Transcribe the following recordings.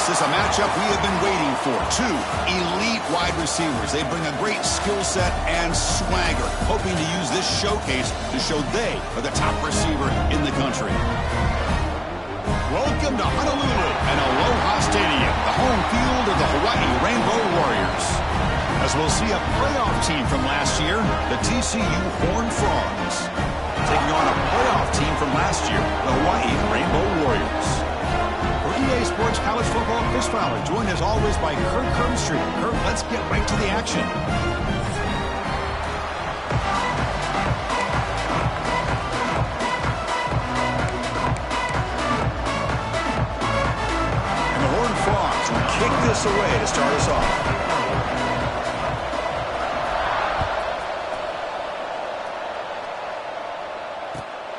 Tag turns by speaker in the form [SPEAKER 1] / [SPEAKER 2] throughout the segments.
[SPEAKER 1] This is a matchup we have been waiting for. Two elite wide receivers. They bring a great skill set and swagger, hoping to use this showcase to show they are the top receiver in the country. Welcome to Honolulu and Aloha Stadium, the home field of the Hawaii Rainbow Warriors. As we'll see a playoff team from last year, the TCU Horned Frogs, taking on a playoff team from last year, the Hawaii Rainbow Warriors. For EA Sports College Football, Chris Fowler, joined as always by Kirk Herbstreit. Kirk, let's get right to the action. And the Horned Frogs will kick this away to start us off.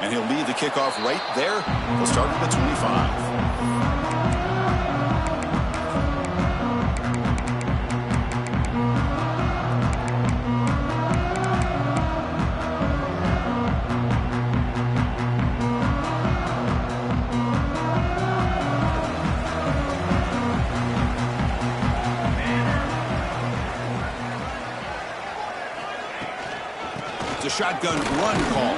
[SPEAKER 1] And he'll lead the kickoff right there. We'll start at the 25. It's a shotgun run call.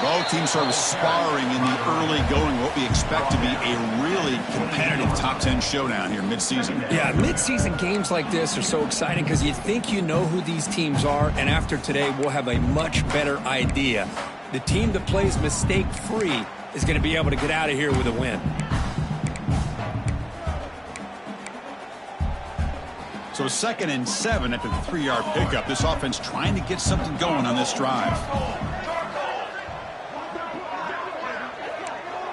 [SPEAKER 1] Both teams sort of sparring in the early going, what we expect to be a really competitive top 10 showdown here mid-season.
[SPEAKER 2] Yeah, mid-season games like this are so exciting because you think you know who these teams are, and after today we'll have a much better idea. The team that plays mistake-free is going to be able to get out of here with a win.
[SPEAKER 1] So 2nd and 7 after the 3-yard pickup. This offense trying to get something going on this drive.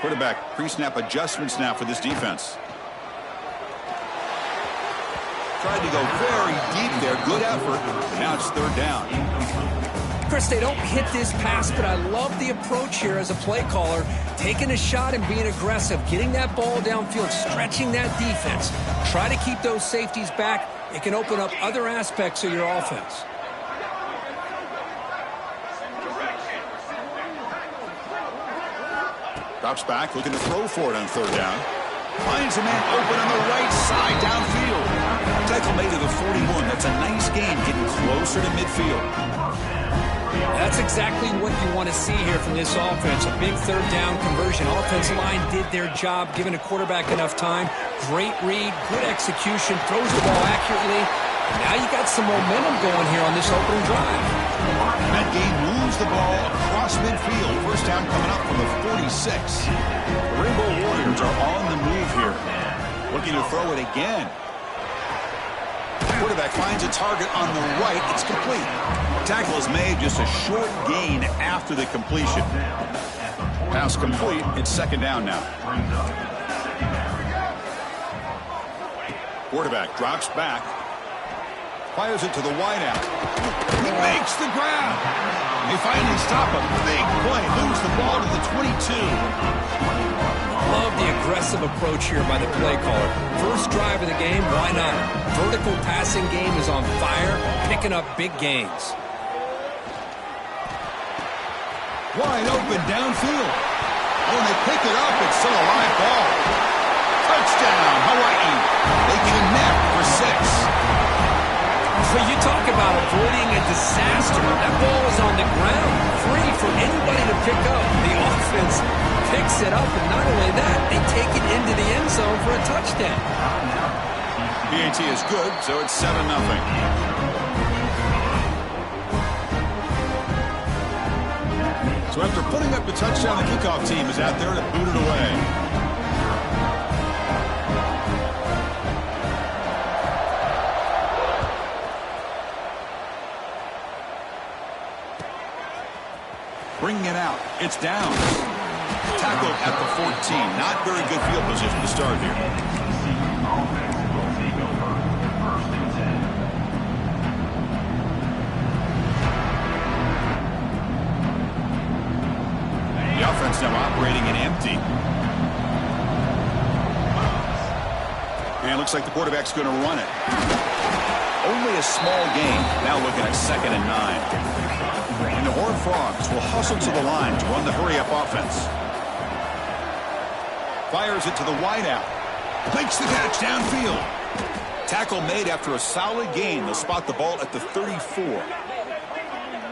[SPEAKER 1] Quarterback pre-snap adjustments now for this defense. Tried to go very deep there. Good effort. Now it's 3rd down.
[SPEAKER 2] Chris, they don't hit this pass, but I love the approach here as a play caller. Taking a shot and being aggressive. Getting that ball downfield. Stretching that defense. Try to keep those safeties back. It can open up other aspects of your offense.
[SPEAKER 1] Drops back, looking to throw for it on 3rd down. Finds a man open on the right side downfield. Tackle made to the 41. That's a nice gain, getting closer to midfield.
[SPEAKER 2] That's exactly what you want to see here from this offense. A big 3rd down conversion. Offensive line did their job, giving a quarterback enough time. Great read, good execution, throws the ball accurately. Now you got some momentum going here on this opening drive.
[SPEAKER 1] That game moves the ball across midfield. 1st down coming up from the 46. The Rainbow Warriors are on the move here. Looking to throw it again. Quarterback finds a target on the right. It's complete. Tackle is made, just a short gain after the completion. Pass complete. It's 2nd down now. Quarterback drops back. Fires it to the wideout. He makes the grab. They finally stop a big play. Moves the ball to the 22.
[SPEAKER 2] Love the aggressive approach here by the play caller. First drive of the game, why not? Vertical passing game is on fire, picking up big gains.
[SPEAKER 1] Wide open downfield. Oh, and they pick it up. It's still a live ball. Touchdown, Hawaii. They connect for 6.
[SPEAKER 2] So you talk about avoiding a disaster. That ball is on the ground, free for anybody to pick up. The offense picks it up, and not only that, they take it into the end zone for a touchdown.
[SPEAKER 1] PAT is good, so it's 7-0. So after putting up the touchdown, the kickoff team is out there to boot it away. Bringing it out. It's down. Tackled at the 14. Not very good field position to start here. The offense now operating in empty. And it looks like the quarterback's going to run it. Only a small gain. Now looking at 2nd and 9. And the Horned Frogs will hustle to the line to run the hurry-up offense. Fires it to the wideout. Makes the catch downfield. Tackle made after a solid gain. They'll spot the ball at the 34.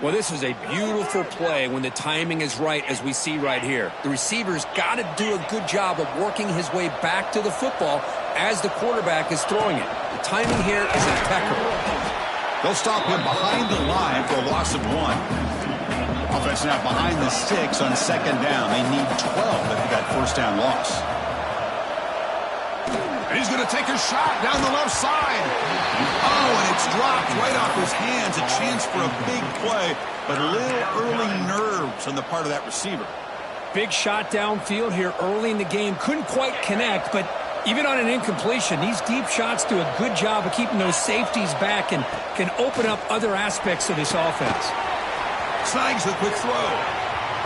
[SPEAKER 2] Well, this is a beautiful play when the timing is right, as we see right here. The receiver's got to do a good job of working his way back to the football as the quarterback is throwing it. The timing here is impeccable.
[SPEAKER 1] They'll stop him behind the line for a loss of 1. Offense now behind the 6 on second down. They need 12 after that first down loss. And he's going to take a shot down the left side. Oh, and it's dropped right off his hands. A chance for a big play, but a little early nerves on the part of that receiver.
[SPEAKER 2] Big shot downfield here early in the game. Couldn't quite connect, but even on an incompletion, these deep shots do a good job of keeping those safeties back and can open up other aspects of this offense.
[SPEAKER 1] Snags the quick throw.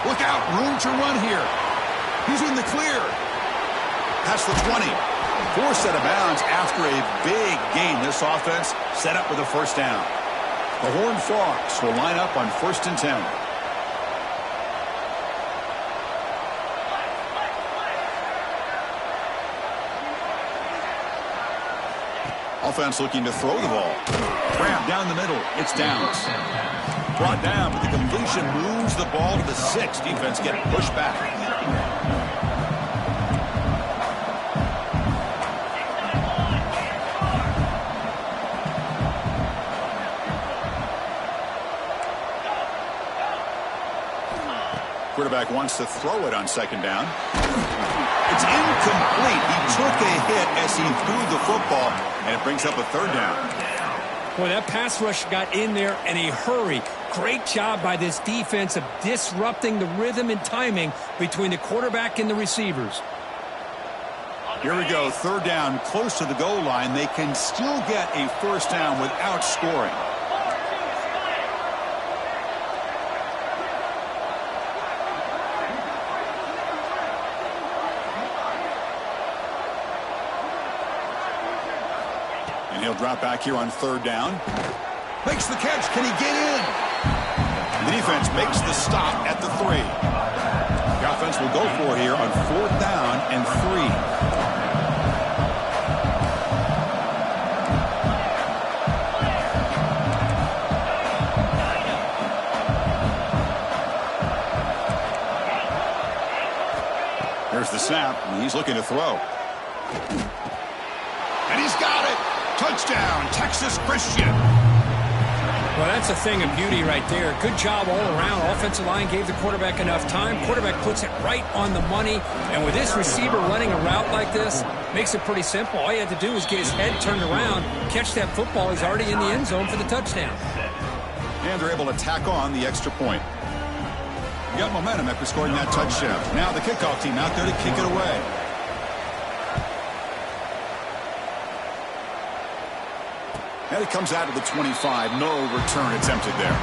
[SPEAKER 1] Look out, room to run here. He's in the clear. That's the 20. Forced out of bounds after a big gain. This offense set up with a first down. The Horned Frogs will line up on 1st and 10. Offense looking to throw the ball. Grab down the middle. It's Downs. Brought down, but the completion moves the ball to the 6. Defense getting pushed back. Quarterback wants to throw it on second down. It's incomplete. He took a hit as he threw the football, and it brings up a third down.
[SPEAKER 2] Boy, that pass rush got in there in a hurry. Great job by this defense of disrupting the rhythm and timing between the quarterback and the receivers.
[SPEAKER 1] Here we go, third down, close to the goal line. They can still get a first down without scoring. And he'll drop back here on third down. Makes the catch. Can he get in? The defense makes the stop at the 3. The offense will go for it here on 4th down and 3. There's the snap, and he's looking to throw. And he's got it. Touchdown, Texas Christian.
[SPEAKER 2] Well, that's a thing of beauty right there. Good job all around. Offensive line gave the quarterback enough time. Quarterback puts it right on the money. And with this receiver running a route like this, makes it pretty simple. All you have to do is get his head turned around, catch that football. He's already in the end zone for the touchdown.
[SPEAKER 1] And they're able to tack on the extra point. You got momentum after scoring that touchdown. Now the kickoff team out there to kick it away. And it comes out of the 25. No return attempted there.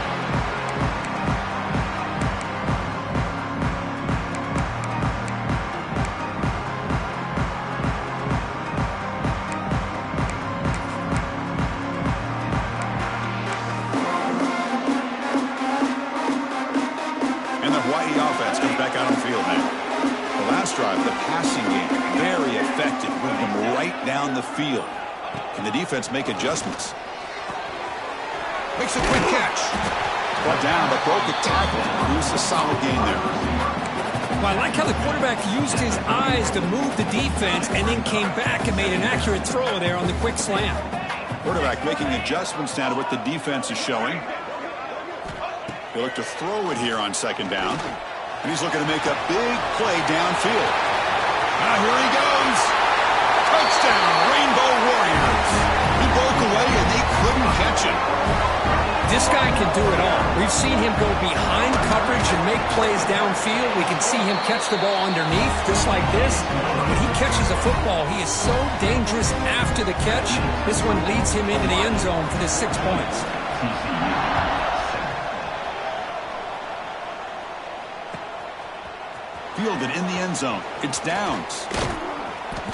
[SPEAKER 1] And the Hawaii offense comes back out on the field now. The last drive, the passing game, very effective. Moved them right down the field. Can the defense make adjustments? Makes a quick catch. Brought down, but broke a tackle. Produced a solid gain there.
[SPEAKER 2] Well, I like how the quarterback used his eyes to move the defense and then came back and made an accurate throw there on the quick slant.
[SPEAKER 1] Quarterback making adjustments now to what the defense is showing. They look to throw it here on second down. And he's looking to make a big play downfield. Now here he goes. Touchdown, Rainbow Warriors. He broke away and they couldn't catch him.
[SPEAKER 2] This guy can do it all. We've seen him go behind coverage and make plays downfield. We can see him catch the ball underneath, just like this. When he catches a football, he is so dangerous after the catch. This one leads him into the end zone for the 6 points.
[SPEAKER 1] Fielded in the end zone. It's Downs.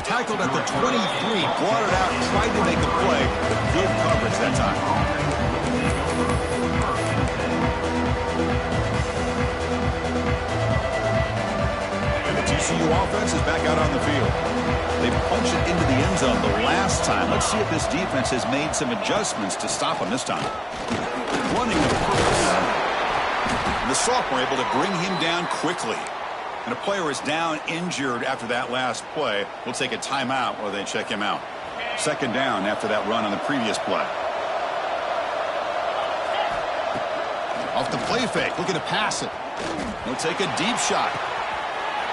[SPEAKER 1] Tackled at the 23, brought it out, tried to make a play, but good coverage that time. And the TCU offense is back out on the field. They punch it into the end zone the last time. Let's see if this defense has made some adjustments to stop them this time. Running the purpose. And the sophomore able to bring him down quickly. And a player is down injured after that last play. We'll take a timeout while they check him out. Second down after that run on the previous play. Off the play fake, looking to pass it. He'll take a deep shot.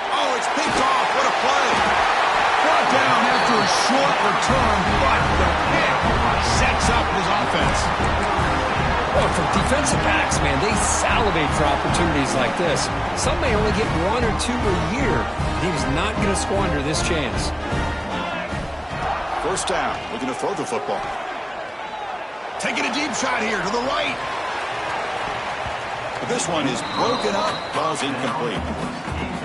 [SPEAKER 1] Oh, it's picked off. What a play. Brought down after a short return, but the pick sets up his offense.
[SPEAKER 2] Well, for defensive backs, man, they salivate for opportunities like this. Some may only get 1 or 2 a year. He was not going to squander this chance.
[SPEAKER 1] First down, looking to throw the football. Taking a deep shot here to the right. But this one is broken up. Ball's incomplete.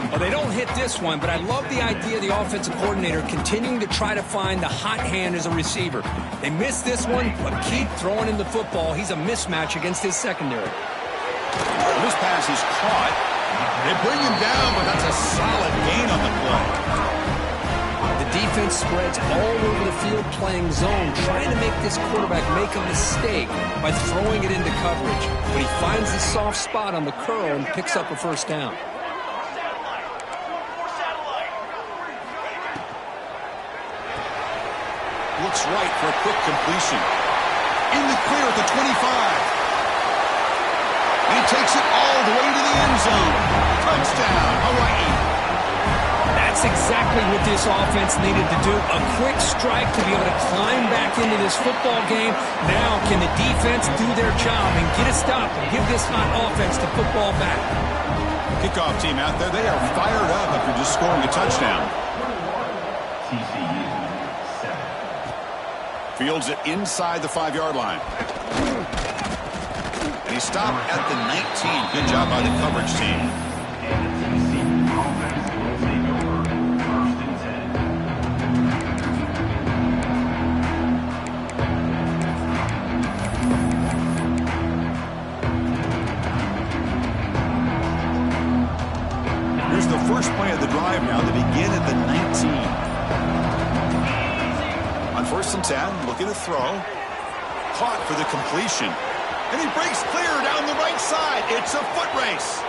[SPEAKER 2] Well, they don't hit this one, but I love the idea of the offensive coordinator continuing to try to find the hot hand as a receiver. They missed this one, but keep throwing him the football. He's a mismatch against his secondary.
[SPEAKER 1] This pass is caught. They bring him down, but that's a solid gain on the play.
[SPEAKER 2] The defense spreads all over the field playing zone, trying to make this quarterback make a mistake by throwing it into coverage. But he finds the soft spot on the curl and picks up a first down.
[SPEAKER 1] Looks right for a quick completion. In the clear at the 25. And he takes it all the way to the end zone. Touchdown, Hawaii.
[SPEAKER 2] That's exactly what this offense needed to do. A quick strike to be able to climb back into this football game. Now can the defense do their job and get a stop and give this hot offense the football back?
[SPEAKER 1] Kickoff team out there. They are fired up after just scoring a touchdown. Fields it inside the 5-yard line. And he stopped at the 19. Good job by the coverage team. Here's the first play of the drive now. They begin at the 19. On 1st and 10, looking to throw. Caught for the completion. And he breaks clear down the right side. It's a foot race.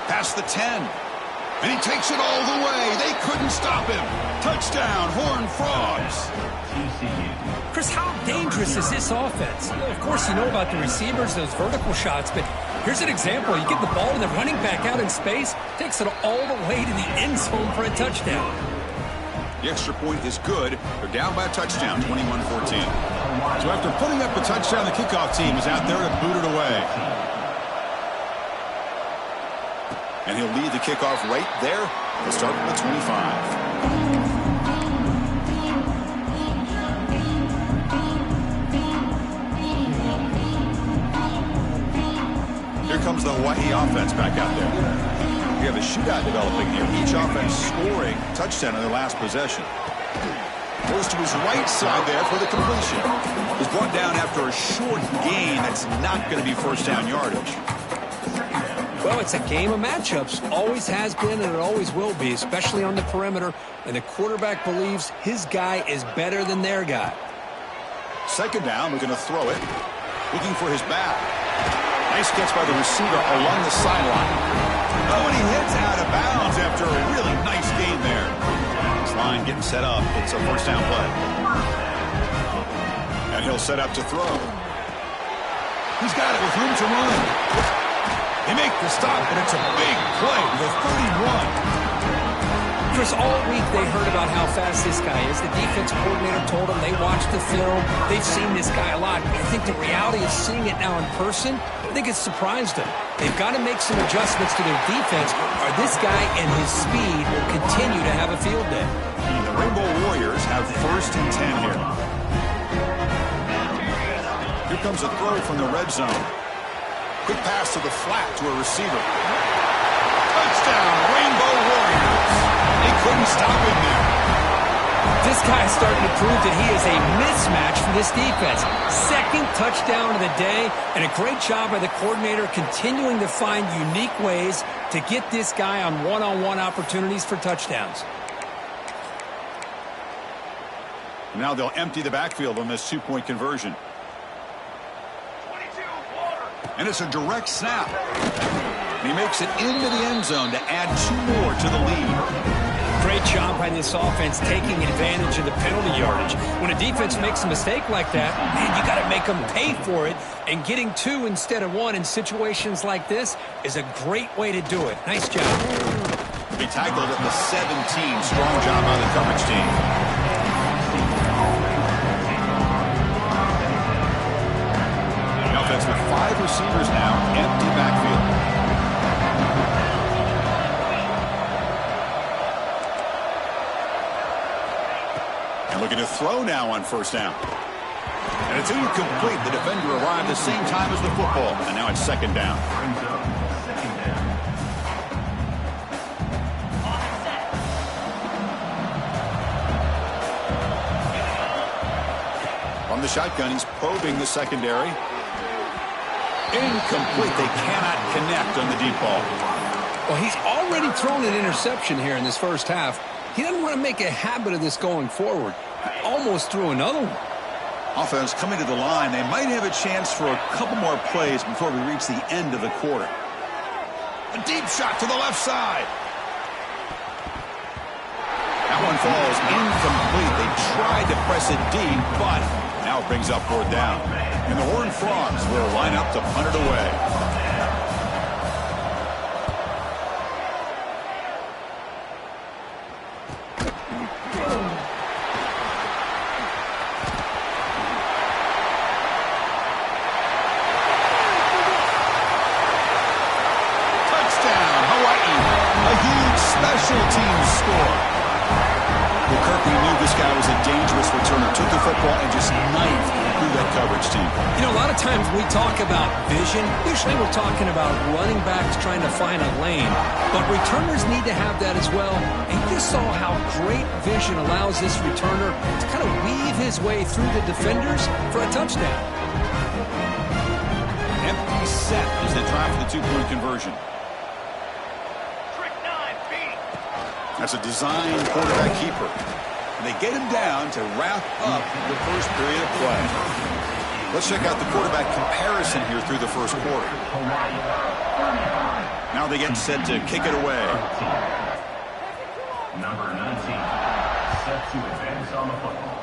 [SPEAKER 1] Past the 10. And he takes it all the way. They couldn't stop him. Touchdown, Horned Frogs.
[SPEAKER 2] Chris, how dangerous is this offense? Of course, you know about the receivers, those vertical shots, but here's an example. You get the ball and the running back out in space, takes it all the way to the end zone for a touchdown.
[SPEAKER 1] The extra point is good. They're down by a touchdown, 21-14. So after putting up a touchdown, the kickoff team is out there to boot it away. And he'll lead the kickoff right there. He'll start from the 25. Here comes the Hawaii offense back out there. We have a shootout developing here. Each offense scoring a touchdown on their last possession. Goes to his right side there for the completion. He's brought down after a short gain. That's not going to be first down yardage.
[SPEAKER 2] Well, it's a game of matchups. Always has been and it always will be, especially on the perimeter. And the quarterback believes his guy is better than their guy.
[SPEAKER 1] Second down, we're going to throw it. Looking for his back. Nice catch by the receiver along the sideline. Oh, and he hits out of bounds after a really nice gain there. This line getting set up. It's a first down play. And he'll set up to throw. He's got it with room to run. They make the stop, and it's a big play to the 31.
[SPEAKER 2] Chris, all week they heard about how fast this guy is. The defense coordinator told them they watched the film. They've seen this guy a lot. But I think the reality of seeing it now in person, I think it's surprised them. They've got to make some adjustments to their defense, or this guy and his speed will continue to have a field day.
[SPEAKER 1] The Rainbow Warriors have 1st and 10 here. Here comes a throw from the red zone. Quick pass to the flat to a receiver. Touchdown, Rainbow Warriors. They couldn't stop him there.
[SPEAKER 2] This guy is starting to prove that he is a mismatch for this defense. Second touchdown of the day, and a great job by the coordinator continuing to find unique ways to get this guy on one-on-one opportunities for touchdowns.
[SPEAKER 1] Now they'll empty the backfield on this two-point conversion. And it's a direct snap. And he makes it into the end zone to add 2 more to the lead.
[SPEAKER 2] Great job by this offense taking advantage of the penalty yardage. When a defense makes a mistake like that, man, you got to make them pay for it. And getting 2 instead of 1 in situations like this is a great way to do it. Nice job.
[SPEAKER 1] He tackled at the 17. Strong job by the coverage team. The offense with 5 receivers now, empty backfield. Looking to throw now on first down. And it's incomplete. The defender arrived the same time as the football. And now it's second down. From the shotgun, he's probing the secondary. Incomplete. They cannot connect on the deep ball.
[SPEAKER 2] Well, he's already thrown an interception here in this first half. He doesn't want to make a habit of this going forward. Almost threw another one.
[SPEAKER 1] Offense coming to the line. They might have a chance for a couple more plays before we reach the end of the quarter. A deep shot to the left side. That one falls incomplete. They tried to press it deep, but now it brings up 4th down. And the Horned Frogs will line up to punt it away. Special teams score. Well, Kirby knew this guy was a dangerous returner. Took the football and just knifed through that coverage team.
[SPEAKER 2] You know, a lot of times we talk about vision. Usually we're talking about running backs trying to find a lane. But returners need to have that as well. And you saw how great vision allows this returner to kind of weave his way through the defenders for a touchdown.
[SPEAKER 1] Empty set as they try for the 2-point conversion. That's a designed quarterback keeper. And they get him down to wrap up the first period of play. Let's check out the quarterback comparison here through the first quarter. Now they get set to kick it away.
[SPEAKER 3] Number 19, set to advance on the football.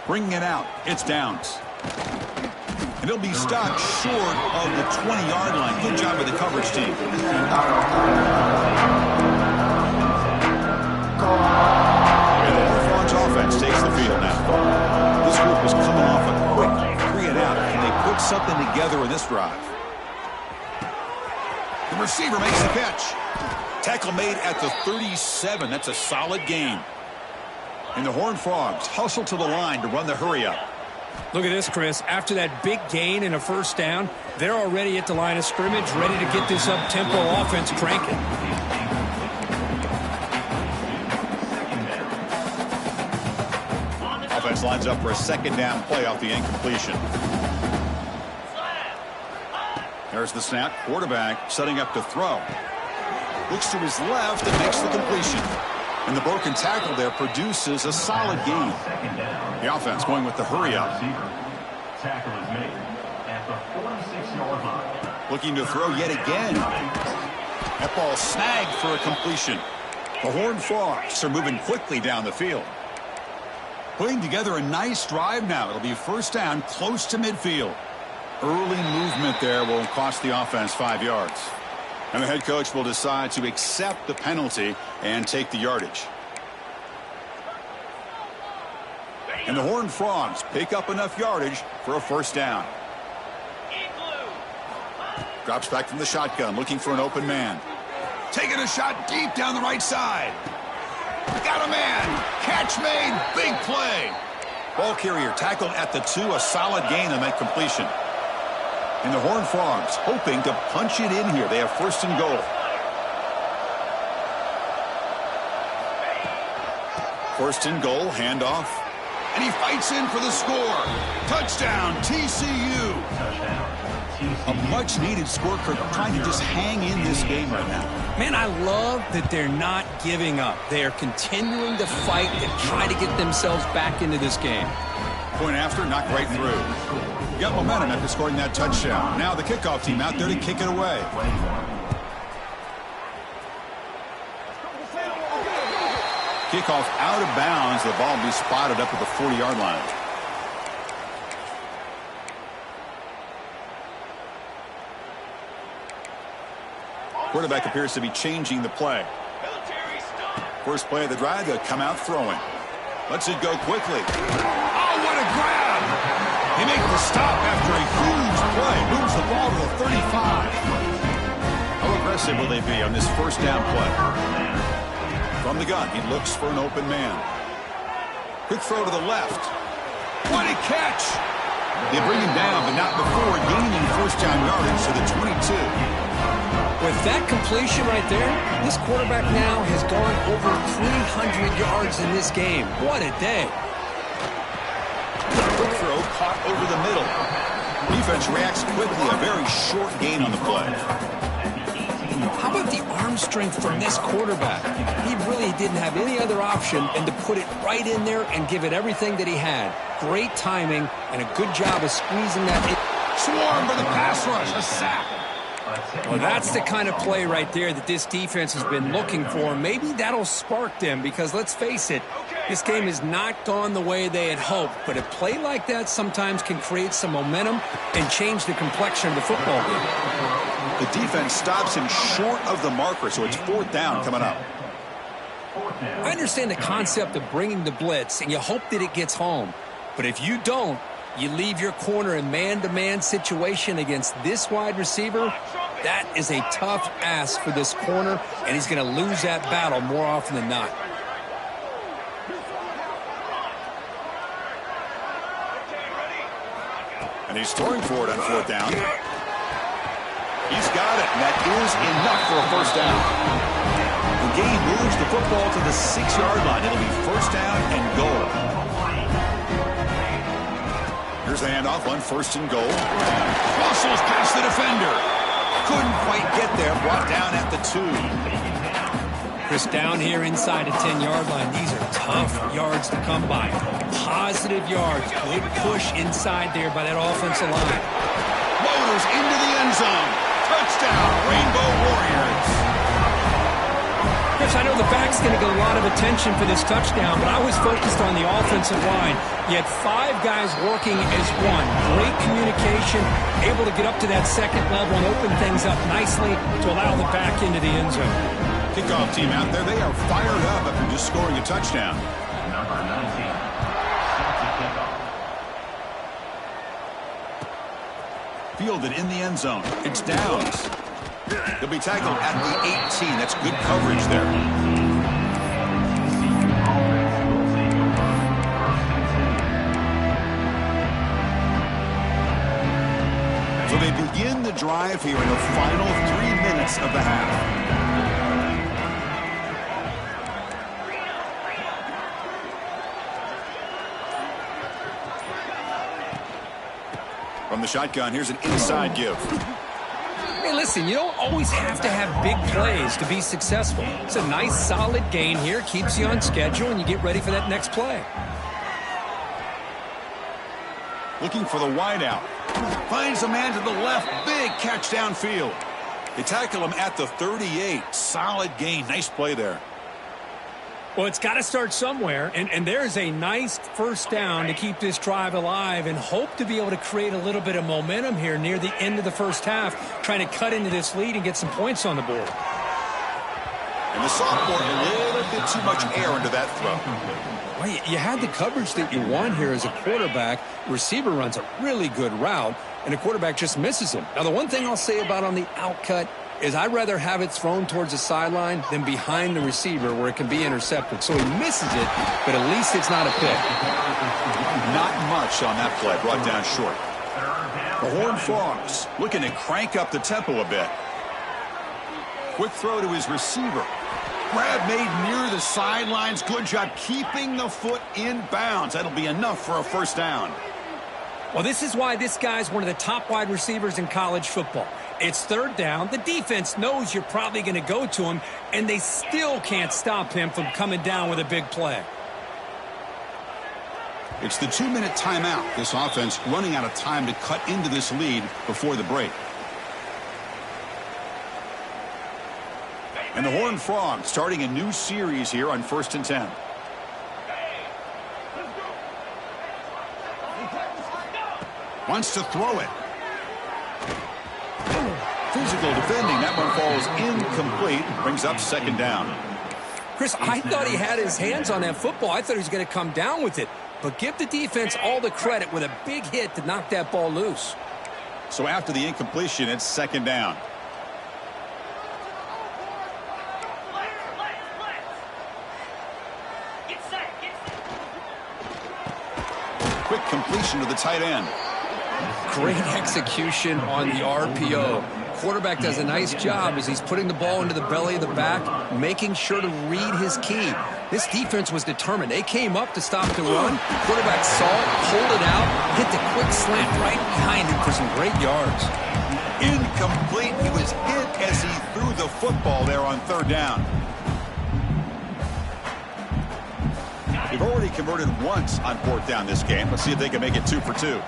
[SPEAKER 1] Bringing it out. It's Downs. And he'll be stopped short of the 20-yard line. Good job by the coverage team. And the Horned Frogs offense takes the field now. This group is coming off a quick 3-and-out. Can they put something together in this drive? The receiver makes the catch. Tackle made at the 37. That's a solid gain. And the Horned Frogs hustle to the line to run the hurry-up.
[SPEAKER 2] Look at this, Chris. After that big gain and a first down, they're already at the line of scrimmage, ready to get this up-tempo offense cranking.
[SPEAKER 1] Offense lines up for a second down play off the incompletion. There's the snap. Quarterback setting up to throw. Looks to his left and makes the completion. And the broken tackle there produces a solid gain. The offense going with the hurry-up.
[SPEAKER 3] Tackle is made at the 46-yard line.
[SPEAKER 1] Looking to throw yet again. That ball snagged for a completion. The Horned Frogs are moving quickly down the field. Putting together a nice drive now. It'll be first down close to midfield. Early movement there will cost the offense 5 yards. And the head coach will decide to accept the penalty and take the yardage. And the Horned Frogs pick up enough yardage for a first down. Drops back from the shotgun, looking for an open man. Taking a shot deep down the right side. Got a man. Catch made. Big play. Ball carrier tackled at the 2. A solid gain on that completion. And the Horned Frogs hoping to punch it in here. They have first and goal. First and goal, handoff. And he fights in for the score. Touchdown, TCU. A much-needed score, Kirk, trying to just hang in this game right now.
[SPEAKER 2] Man, I love that they're not giving up. They are continuing to fight and try to get themselves back into this game.
[SPEAKER 1] Point after, knocked right through. Got momentum after scoring that touchdown. Now the kickoff team out there to kick it away. Kickoff out of bounds. The ball will be spotted up at the 40-yard line. Quarterback appears to be changing the play. First play of the drive, they'll come out throwing. Lets it go quickly. Oh, what a grab! He makes the stop after a huge play. Moves the ball to the 35. How aggressive will they be on this first down play? From the gun, he looks for an open man. Quick throw to the left. What a catch! They bring him down, but not before gaining first down yardage to the 22.
[SPEAKER 2] With that completion right there, this quarterback now has gone over 300 yards in this game. What a day.
[SPEAKER 1] Quick throw caught over the middle. Defense reacts quickly. A very short gain on the play.
[SPEAKER 2] How about the arm strength from this quarterback? He really didn't have any other option than to put it right in there and give it everything that he had. Great timing and a good job of squeezing that in.
[SPEAKER 1] Swarm for the pass rush. A sack.
[SPEAKER 2] Well, that's the kind of play right there that this defense has been looking for. Maybe that'll spark them because, let's face it, this game has not gone the way they had hoped. But a play like that sometimes can create some momentum and change the complexion of the football game.
[SPEAKER 1] The defense stops him short of the marker, so it's fourth down coming up.
[SPEAKER 2] I understand the concept of bringing the blitz, and you hope that it gets home. But if you don't, you leave your corner in man-to-man situation against this wide receiver. That is a tough ask for this corner, and he's going to lose that battle more often than not.
[SPEAKER 1] And he's throwing for it on fourth down. He's got it, and that is enough for a first down. The game moves the football to the 6-yard line. It'll be first down and goal. Here's the handoff on first and goal. Muscles past the defender. Couldn't quite get there. Brought down at the 2.
[SPEAKER 2] Chris, down here inside the 10-yard line, these are tough yards to come by. Positive yards. Good push inside there by that offensive line.
[SPEAKER 1] Motors into the end zone. Touchdown, Rainbow Warriors.
[SPEAKER 2] Chris, I know the back's going to get a lot of attention for this touchdown, but I was focused on the offensive line. You had 5 guys working as one. Great communication, able to get up to that second level and open things up nicely to allow the back into the end zone.
[SPEAKER 1] Kickoff team out there, they are fired up after just scoring a touchdown.
[SPEAKER 3] Number 19. Sets a kickoff.
[SPEAKER 1] Fielded in the end zone. It's Downs. He'll be tackled at the 18. That's good coverage there. So they begin the drive here in the final 3 minutes of the half. From the shotgun, here's an inside give.
[SPEAKER 2] Hey, listen, you don't always have to have big plays to be successful. It's a nice, solid gain here. Keeps you on schedule, and you get ready for that next play.
[SPEAKER 1] Looking for the wideout. Finds a man to the left. Big catch downfield. They tackle him at the 38. Solid gain. Nice play there.
[SPEAKER 2] Well, it's got to start somewhere, and there's a nice first down to keep this drive alive and hope to be able to create a little bit of momentum here near the end of the first half, trying to cut into this lead and get some points on the board.
[SPEAKER 1] And the sophomore, a little bit too much air into that throw.
[SPEAKER 2] Well, you had the coverage that you want here as a quarterback. Receiver runs a really good route, and the quarterback just misses him. Now, the one thing I'll say about on the outcut is I'd rather have it thrown towards the sideline than behind the receiver where it can be intercepted. So he misses it, but at least it's not a pick.
[SPEAKER 1] Not much on that play, brought down short. The Horned Frogs looking to crank up the tempo a bit. Quick throw to his receiver. Grab made near the sidelines. Good job keeping the foot in bounds. That'll be enough for a first down.
[SPEAKER 2] Well, this is why this guy's one of the top wide receivers in college football. It's third down. The defense knows you're probably going to go to him, and they still can't stop him from coming down with a big play.
[SPEAKER 1] It's the 2-minute timeout. This offense running out of time to cut into this lead before the break. And the Horned Frogs starting a new series here on 1st and 10. Wants to throw it. Physical defending. That one falls incomplete. Brings up second down.
[SPEAKER 2] Chris, I thought he had his hands on that football. I thought he was going to come down with it. But give the defense all the credit with a big hit to knock that ball loose.
[SPEAKER 1] So after the incompletion, it's second down. Quick completion to the tight end.
[SPEAKER 2] Great execution on the RPO. Quarterback does a nice job as he's putting the ball into the belly of the back, making sure to read his key. This defense was determined. They came up to stop the run. Quarterback saw it, pulled it out, hit the quick slant right behind him for some great yards.
[SPEAKER 1] Incomplete. He was hit as he threw the football there on third down. They've already converted once on fourth down this game. Let's see if they can make it 2 for 2.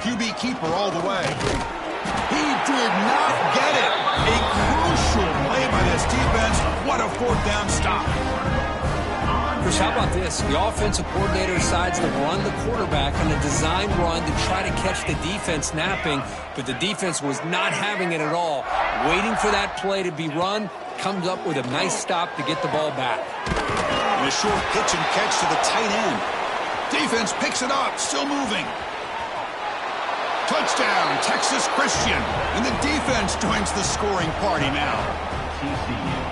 [SPEAKER 1] QB keeper all the way. He did not get it. A crucial play by this defense. What a fourth down stop.
[SPEAKER 2] Chris, how about this? The offensive coordinator decides to run the quarterback on a design run to try to catch the defense napping, but the defense was not having it at all. Waiting for that play to be run, comes up with a nice stop to get the ball back.
[SPEAKER 1] And a short pitch and catch to the tight end. Defense picks it up, still moving. Touchdown, Texas Christian. And the defense joins the scoring party now.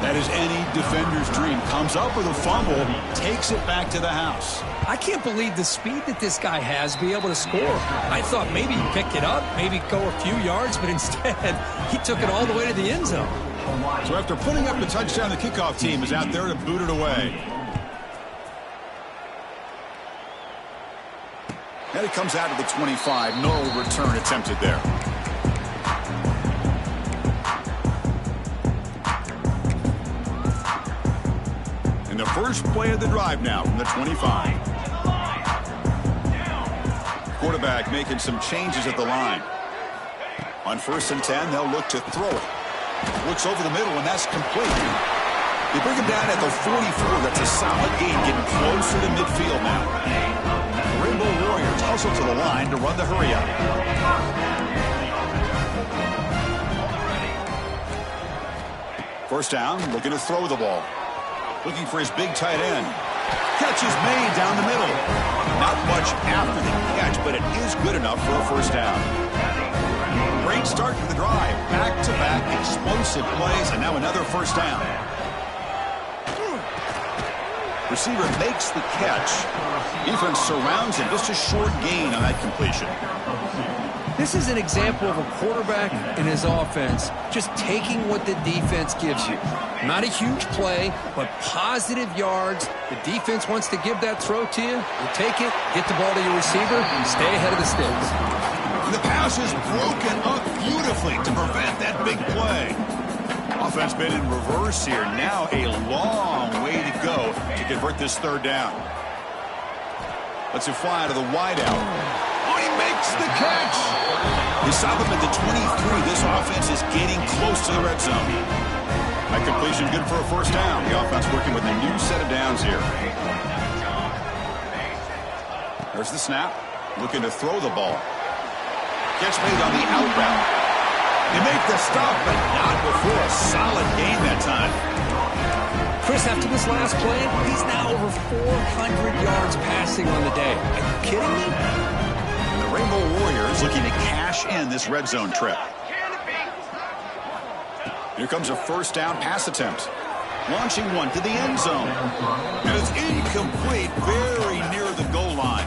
[SPEAKER 1] That is any defender's dream. Comes up with a fumble, takes it back to the house.
[SPEAKER 2] I can't believe the speed that this guy has to be able to score. I thought maybe he'd pick it up, maybe go a few yards, but instead he took it all the way to the end zone.
[SPEAKER 1] So after putting up the touchdown, the kickoff team is out there to boot it away. And it comes out of the 25. No return attempted there. And the first play of the drive now from the 25. Quarterback making some changes at the line. On 1st and 10, they'll look to throw it. Looks over the middle, and that's complete. They bring him down at the 44. That's a solid gain, getting closer to midfield now. The Rainbow Warriors hustle to the line to run the hurry-up. First down, looking to throw the ball. Looking for his big tight end. Catch is made down the middle. Not much after the catch, but it is good enough for a first down. Great start to the drive. Back-to-back explosive plays, and now another first down. Receiver makes the catch. Defense surrounds him. Just a short gain on that completion.
[SPEAKER 2] This is an example of a quarterback in his offense just taking what the defense gives you. Not a huge play, but positive yards. The defense wants to give that throw to you. You take it, get the ball to your receiver, and stay ahead of the sticks.
[SPEAKER 1] The pass is broken up beautifully to prevent that big play. Offense been in reverse here. Now a long way to go to convert this third down. Let's fly to the wideout. Oh, he makes the catch. They stop him at the 23. This offense is getting close to the red zone. That completion good for a first down. The offense working with a new set of downs here. There's the snap. Looking to throw the ball. Catch made on the out route. They make the stop, but not before a solid gain that time.
[SPEAKER 2] Chris, after this last play, he's now over 400 yards passing on the day. Are you kidding me?
[SPEAKER 1] And the Rainbow Warriors looking to cash in this red zone trip. Here comes a first down pass attempt. Launching one to the end zone. And it's incomplete, very near the goal line.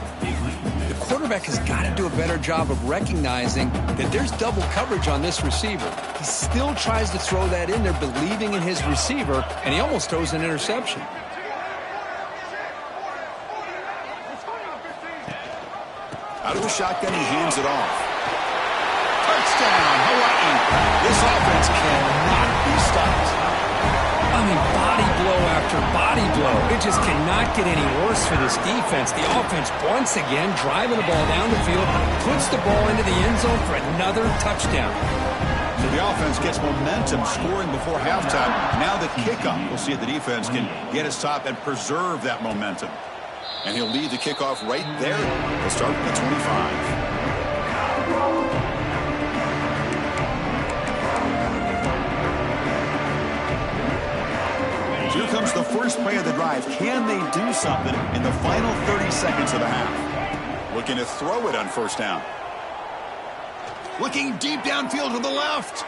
[SPEAKER 2] The quarterback has got to do a better job of recognizing that there's double coverage on this receiver. He still tries to throw that in there, believing in his receiver, and he almost throws an interception.
[SPEAKER 1] Out of the shotgun, he hands it off. Touchdown, Hawaii. This offense cannot be stopped.
[SPEAKER 2] I mean, body blow after body blow. It just cannot get any worse for this defense. The offense, once again, driving the ball down the field, puts the ball into the end zone for another touchdown.
[SPEAKER 1] So the offense gets momentum, scoring before halftime. Now the kickoff. We'll see if the defense can get a stop and preserve that momentum. And he'll lead the kickoff right there. He'll start at the 25. Here comes the first play of the drive. Can they do something in the final 30 seconds of the half? Looking to throw it on first down. Looking deep downfield to the left.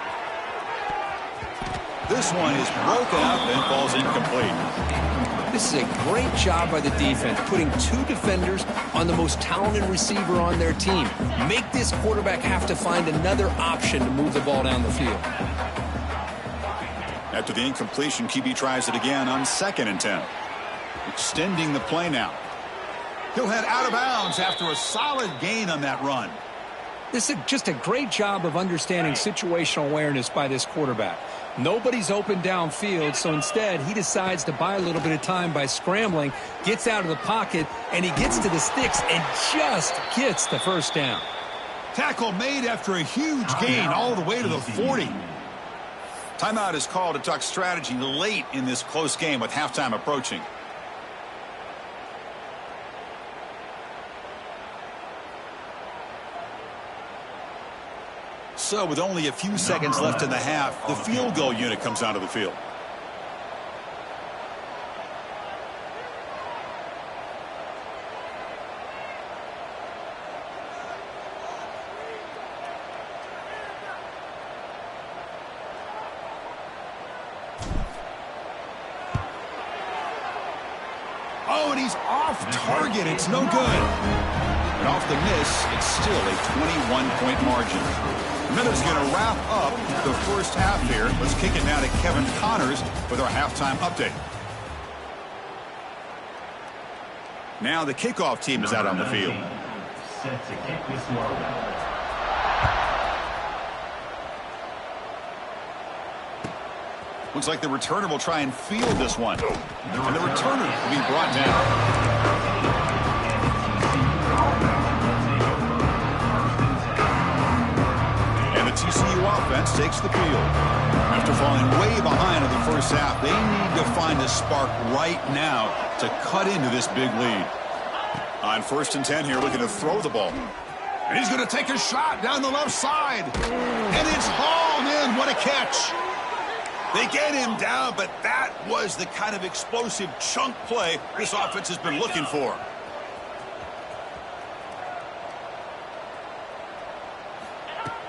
[SPEAKER 1] This one is broken up and falls incomplete.
[SPEAKER 2] This is a great job by the defense, putting two defenders on the most talented receiver on their team. Make this quarterback have to find another option to move the ball down the field.
[SPEAKER 1] After the incompletion, QB tries it again on 2nd and 10. Extending the play now. He'll head out of bounds after a solid gain on that run.
[SPEAKER 2] This is just a great job of understanding situational awareness by this quarterback. Nobody's open downfield, so instead he decides to buy a little bit of time by scrambling, gets out of the pocket, and he gets to the sticks and just gets the first down.
[SPEAKER 1] Tackle made after a huge gain all the way to the 40. Timeout is called to talk strategy late in this close game with halftime approaching. So with only a few seconds left in the half, the field goal unit comes onto the field. Oh, and he's off target. It's no good. And off the miss, it's still a 21-point margin. Miller's going to wrap up the first half here. Let's kick it now to Kevin Connors with our halftime update. Now the kickoff team is out on the field.
[SPEAKER 3] Set to kick this one.
[SPEAKER 1] Looks like the returner will try and field this one. And the returner will be brought down. And the TCU offense takes the field. After falling way behind in the first half, they need to find a spark right now to cut into this big lead. On 1st and 10 here, looking to throw the ball. And he's going to take a shot down the left side. And it's hauled in. What a catch. They get him down, but that was the kind of explosive chunk play this offense has been looking for.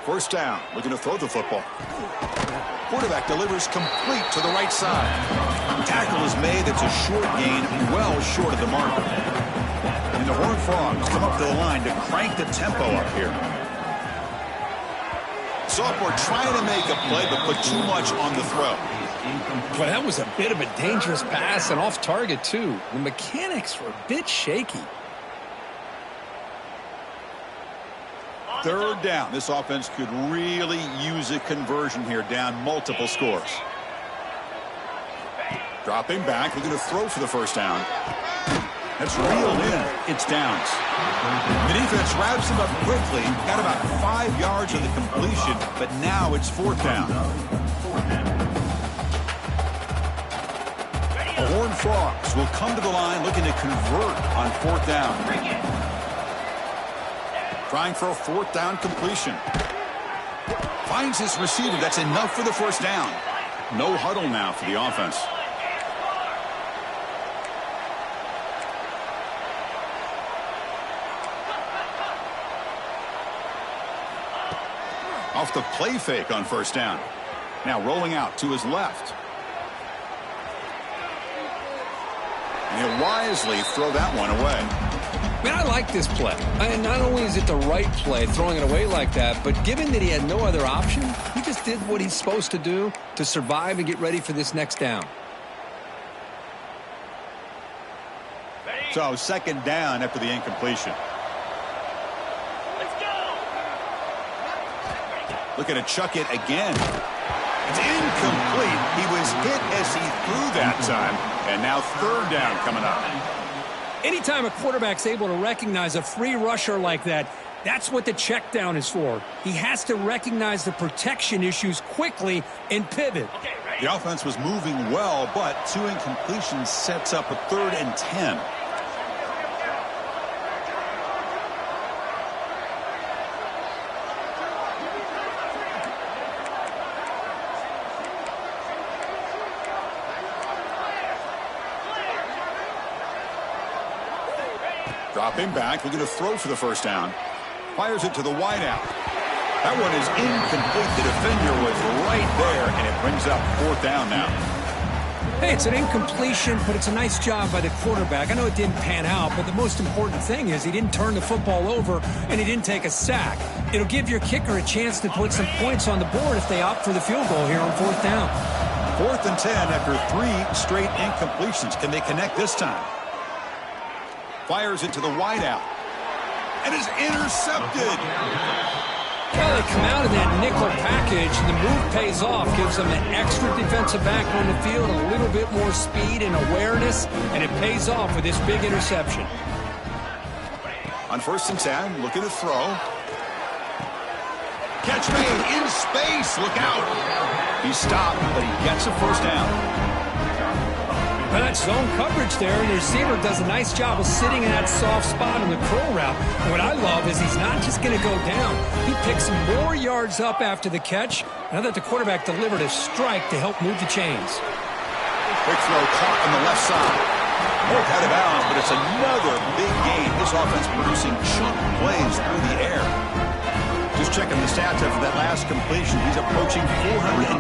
[SPEAKER 1] First down, looking to throw the football. Quarterback delivers complete to the right side. Tackle is made. It's a short gain, well short of the mark. And the Horned Frogs come up to the line to crank the tempo up here. Sophomore trying to make a play, but put too much on the throw.
[SPEAKER 2] Well, that was a bit of a dangerous pass and off target, too. The mechanics were a bit shaky.
[SPEAKER 1] 3rd down. This offense could really use a conversion here, down multiple scores. Dropping back, looking to throw for the first down. That's reeled in. It's downs. The defense wraps him up quickly. Got about 5 yards of the completion, but now it's 4th down. The Horned Frogs will come to the line looking to convert on 4th down. Trying for a 4th down completion. Finds his receiver. That's enough for the first down. No huddle now for the offense. Off the play fake on 1st down. Now rolling out to his left. And he'll wisely throw that one away.
[SPEAKER 2] Man, I like this play. And not only is it the right play, throwing it away like that, but given that he had no other option, he just did what he's supposed to do to survive and get ready for this next down.
[SPEAKER 1] So, second down after the incompletion. Looking to chuck it again. It's incomplete. He was hit as he threw that time. And now third down coming up.
[SPEAKER 2] Anytime a quarterback's able to recognize a free rusher like that, that's what the check down is for. He has to recognize the protection issues quickly and pivot.
[SPEAKER 1] The offense was moving well, but 2 incompletions sets up a 3rd and 10. Dropping back, looking to throw for the first down. Fires it to the wideout. That one is incomplete. The defender was right there, and it brings up 4th down now.
[SPEAKER 2] Hey, it's an incompletion, but it's a nice job by the quarterback. I know it didn't pan out, but the most important thing is he didn't turn the football over, and he didn't take a sack. It'll give your kicker a chance to put some points on the board if they opt for the field goal here on 4th down.
[SPEAKER 1] 4th and 10 after 3 straight incompletions. Can they connect this time? Fires it to the wideout. And is intercepted.
[SPEAKER 2] Well, they come out of that nickel package, and the move pays off. Gives them an extra defensive back on the field, a little bit more speed and awareness, and it pays off with this big interception.
[SPEAKER 1] On 1st and 10, looking to throw. Catch made in space. Look out. He stopped, but he gets a first down.
[SPEAKER 2] Well, that's zone coverage there, and the receiver does a nice job of sitting in that soft spot on the curl route. And what I love is he's not just going to go down. He picks more yards up after the catch, now that the quarterback delivered a strike to help move the chains.
[SPEAKER 1] Quick throw caught on the left side. Both out of bounds, but it's another big gain. This offense producing chunk plays through the air. Just checking the stats after that last completion. He's approaching 450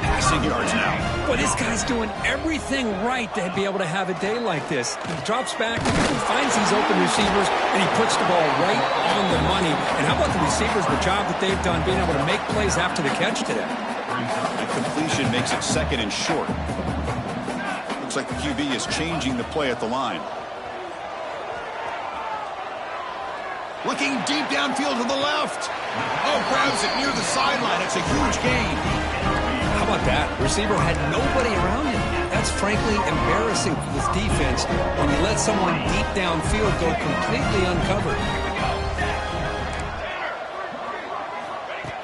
[SPEAKER 1] passing yards now.
[SPEAKER 2] Well, this guy's doing everything right to be able to have a day like this. He drops back, he finds these open receivers, and he puts the ball right on the money. And how about the receivers, the job that they've done being able to make plays after the catch today?
[SPEAKER 1] The completion makes it 2nd and short. Looks like the QB is changing the play at the line. Looking deep downfield to the left. Oh, grabs it near the sideline. It's a huge gain.
[SPEAKER 2] How about that? Receiver had nobody around him. That's frankly embarrassing for this defense when you let someone deep downfield go completely uncovered.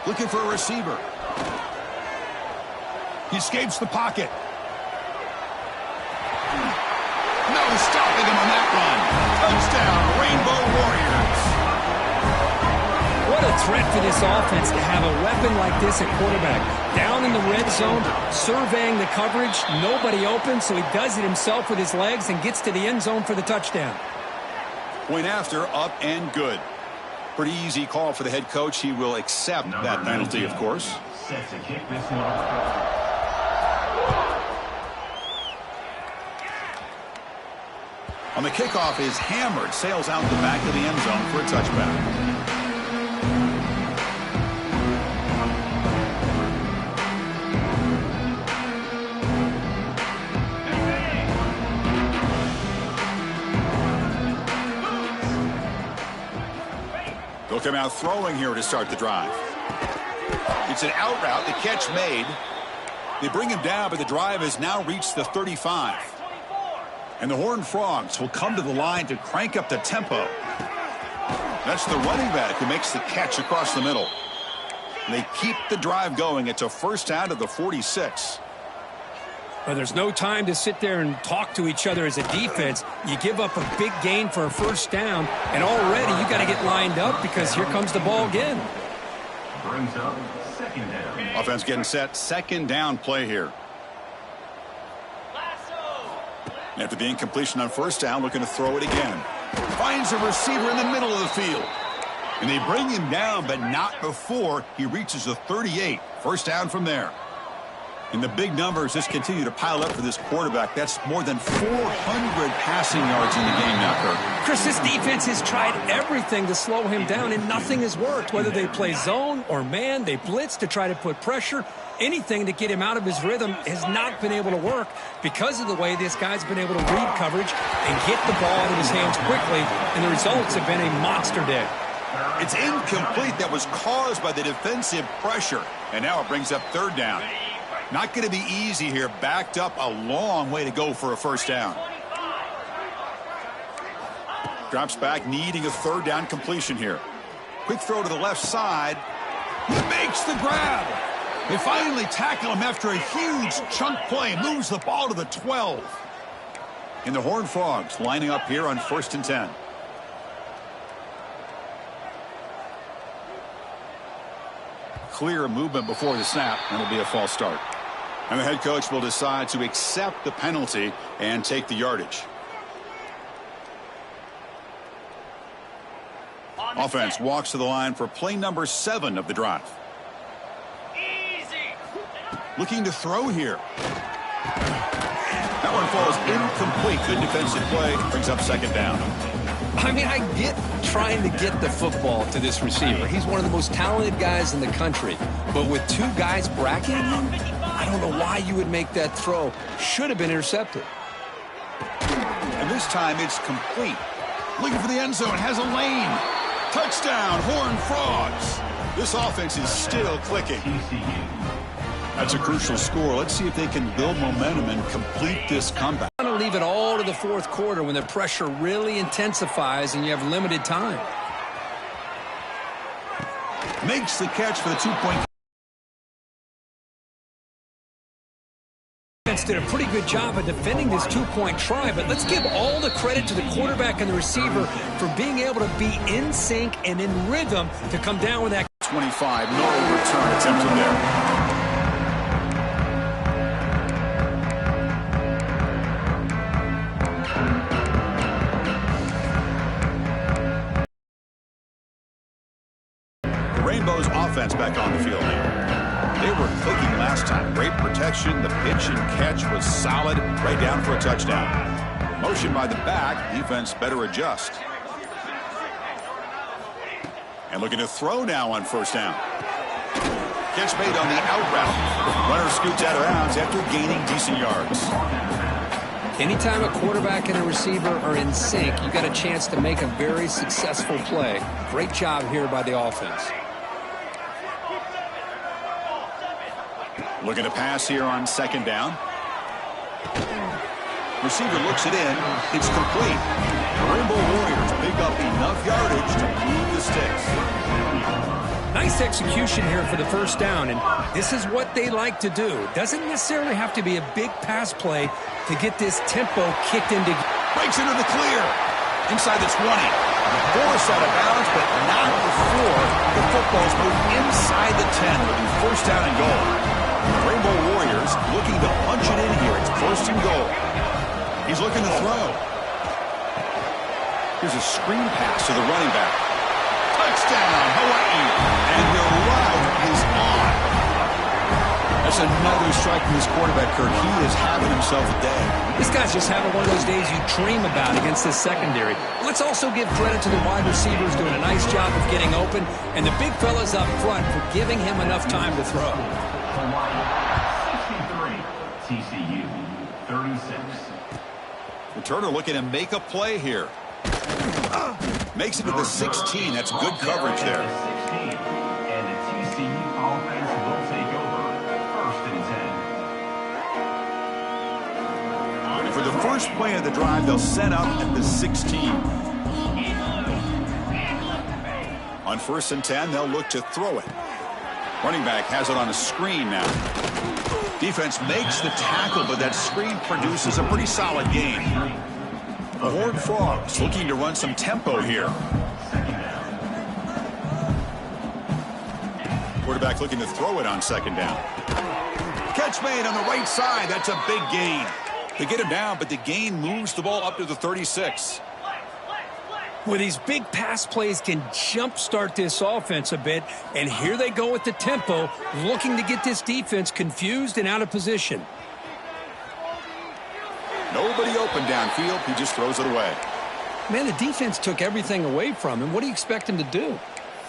[SPEAKER 1] Looking for a receiver. He escapes the pocket. No stopping him on that run. Touchdown, Rainbow Warriors.
[SPEAKER 2] What a threat for this offense to have a weapon like this at quarterback. Down in the red zone, surveying the coverage, nobody open, so he does it himself with his legs and gets to the end zone for the touchdown.
[SPEAKER 1] Point after, up and good. Pretty easy call for the head coach. He will accept that penalty, of course.
[SPEAKER 3] Set to kick this one off.
[SPEAKER 1] On the kickoff is hammered, sails out the back of the end zone for a touchback. They'll come out throwing here to start the drive. It's an out route, the catch made. They bring him down, but the drive has now reached the 35. And the Horned Frogs will come to the line to crank up the tempo. That's the running back who makes the catch across the middle. And they keep the drive going. It's a first down to the 46.
[SPEAKER 2] Well, there's no time to sit there and talk to each other as a defense. You give up a big gain for a first down, and already you got to get lined up because here comes the ball again.
[SPEAKER 3] Brings up 2nd down.
[SPEAKER 1] Offense getting set. Second down play here. After the incompletion on first down, looking to throw it again. Finds a receiver in the middle of the field. And they bring him down, but not before he reaches the 38. First down from there. And the big numbers just continue to pile up for this quarterback. That's more than 400 passing yards in the game now, Kirk.
[SPEAKER 2] Chris, this defense has tried everything to slow him down, and nothing has worked. Whether they play zone or man, they blitz to try to put pressure. Anything to get him out of his rhythm has not been able to work because of the way this guy's been able to read coverage and get the ball out of his hands quickly, and the results have been a monster day.
[SPEAKER 1] It's incomplete. That was caused by the defensive pressure, and now it brings up third down. Not going to be easy here. Backed up a long way to go for a first down. Drops back, needing a third down completion here. Quick throw to the left side. He makes the grab. They finally tackle him after a huge chunk play. Moves the ball to the 12. And the Horned Frogs lining up here on 1st and 10. Clear movement before the snap, and it'll be a false start. And the head coach will decide to accept the penalty and take the yardage. Offense walks to the line for play number 7 of the drive. Looking to throw here. That one falls incomplete. Good defensive play. Brings up second down.
[SPEAKER 2] I mean, I get trying to get the football to this receiver. He's one of the most talented guys in the country. But with 2 guys bracketing him, I don't know why you would make that throw. Should have been intercepted.
[SPEAKER 1] And this time it's complete. Looking for the end zone. Has a lane. Touchdown, Horned Frogs. This offense is still clicking. That's a crucial score. Let's see if they can build momentum and complete this comeback.
[SPEAKER 2] I'm going to leave it all to the fourth quarter when the pressure really intensifies and you have limited time.
[SPEAKER 1] Makes the catch for the 2-point.
[SPEAKER 2] Did a pretty good job of defending this 2-point try, but let's give all the credit to the quarterback and the receiver for being able to be in sync and in rhythm to come down with that.
[SPEAKER 1] 25, no return attempted there. Rainbow's offense back on the field now. They were clicking last time. Great protection. The pitch and catch was solid. Right down for a touchdown. Motion by the back. Defense better adjust. And looking to throw now on first down. Catch made on the out route. Runner scoots out of bounds after gaining decent yards.
[SPEAKER 2] Anytime a quarterback and a receiver are in sync, you got a chance to make a very successful play. Great job here by the offense.
[SPEAKER 1] Looking to pass here on second down. Receiver looks it in. It's complete. The Rainbow Warriors pick up enough yardage to move the sticks.
[SPEAKER 2] Nice execution here for the first down, and this is what they like to do. Doesn't necessarily have to be a big pass play to get this tempo kicked into.
[SPEAKER 1] Breaks into the clear. Inside the 20. Forced out of bounds, but not before the football's moved inside the 10. It'll be first down and goal. The Rainbow Warriors looking to punch it in here. It's first and goal. He's looking to throw. Here's a screen pass to the running back. Touchdown, Hawaii. And the route is on. That's another strike from this quarterback, Kirk. He is having himself a day.
[SPEAKER 2] This guy's just having one of those days you dream about against this secondary. Let's also give credit to the wide receivers doing a nice job of getting open, and the big fellas up front for giving him enough time to throw.
[SPEAKER 3] Hawaii 63, TCU 36.
[SPEAKER 1] Returner looking to make a play here. Makes it to the 16. That's good coverage there.
[SPEAKER 3] And the TCU offense will take over. First and 10.
[SPEAKER 1] For the first play of the drive, they'll set up at the 16. On first and 10, they'll look to throw it. Running back has it on a screen now. Defense makes the tackle, but that screen produces a pretty solid gain. The Horned Frogs looking to run some tempo here. Quarterback looking to throw it on second down. Catch made on the right side. That's a big gain. They get him down, but the gain moves the ball up to the 36.
[SPEAKER 2] Well, these big pass plays can jumpstart this offense a bit, and here they go with the tempo, looking to get this defense confused and out of position.
[SPEAKER 1] Nobody open downfield. He just throws it away.
[SPEAKER 2] Man, the defense took everything away from him. What do you expect him to do?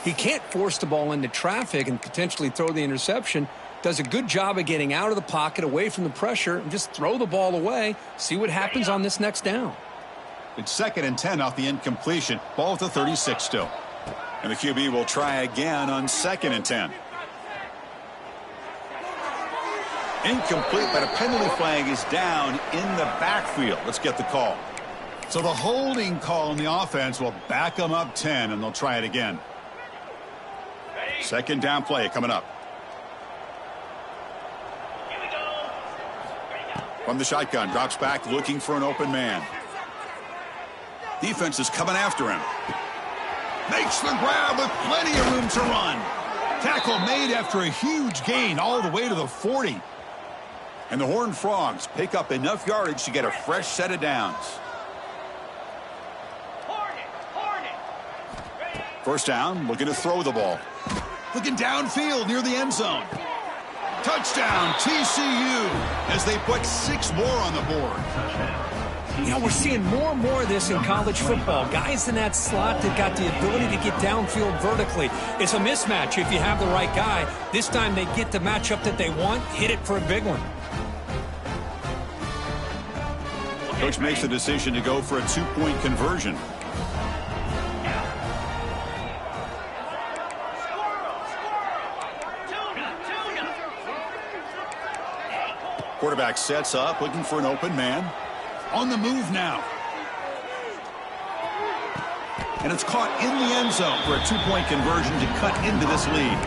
[SPEAKER 2] He can't force the ball into traffic and potentially throw the interception. Does a good job of getting out of the pocket, away from the pressure, and just throw the ball away. See what happens on this next down.
[SPEAKER 1] It's 2nd and 10 off the incompletion. Ball at the 36 still. And the QB will try again on 2nd and 10. Incomplete, but a penalty flag is down in the backfield. Let's get the call. So the holding call on the offense will back them up 10, and they'll try it again. 2nd down play coming up. From the shotgun, drops back, looking for an open man. Defense is coming after him. Makes the grab with plenty of room to run. Tackle made after a huge gain all the way to the 40. And the Horned Frogs pick up enough yardage to get a fresh set of downs. First down, looking to throw the ball. Looking downfield near the end zone. Touchdown, TCU, as they put 6 more on the board.
[SPEAKER 2] You know, we're seeing more and more of this in college football. Guys in that slot that got the ability to get downfield vertically. It's a mismatch if you have the right guy. This time they get the matchup that they want, hit it for a big one.
[SPEAKER 1] Coach makes the decision to go for a 2-point conversion. Quarterback sets up, looking for an open man. On the move now. And it's caught in the end zone for a 2-point conversion to cut into this lead.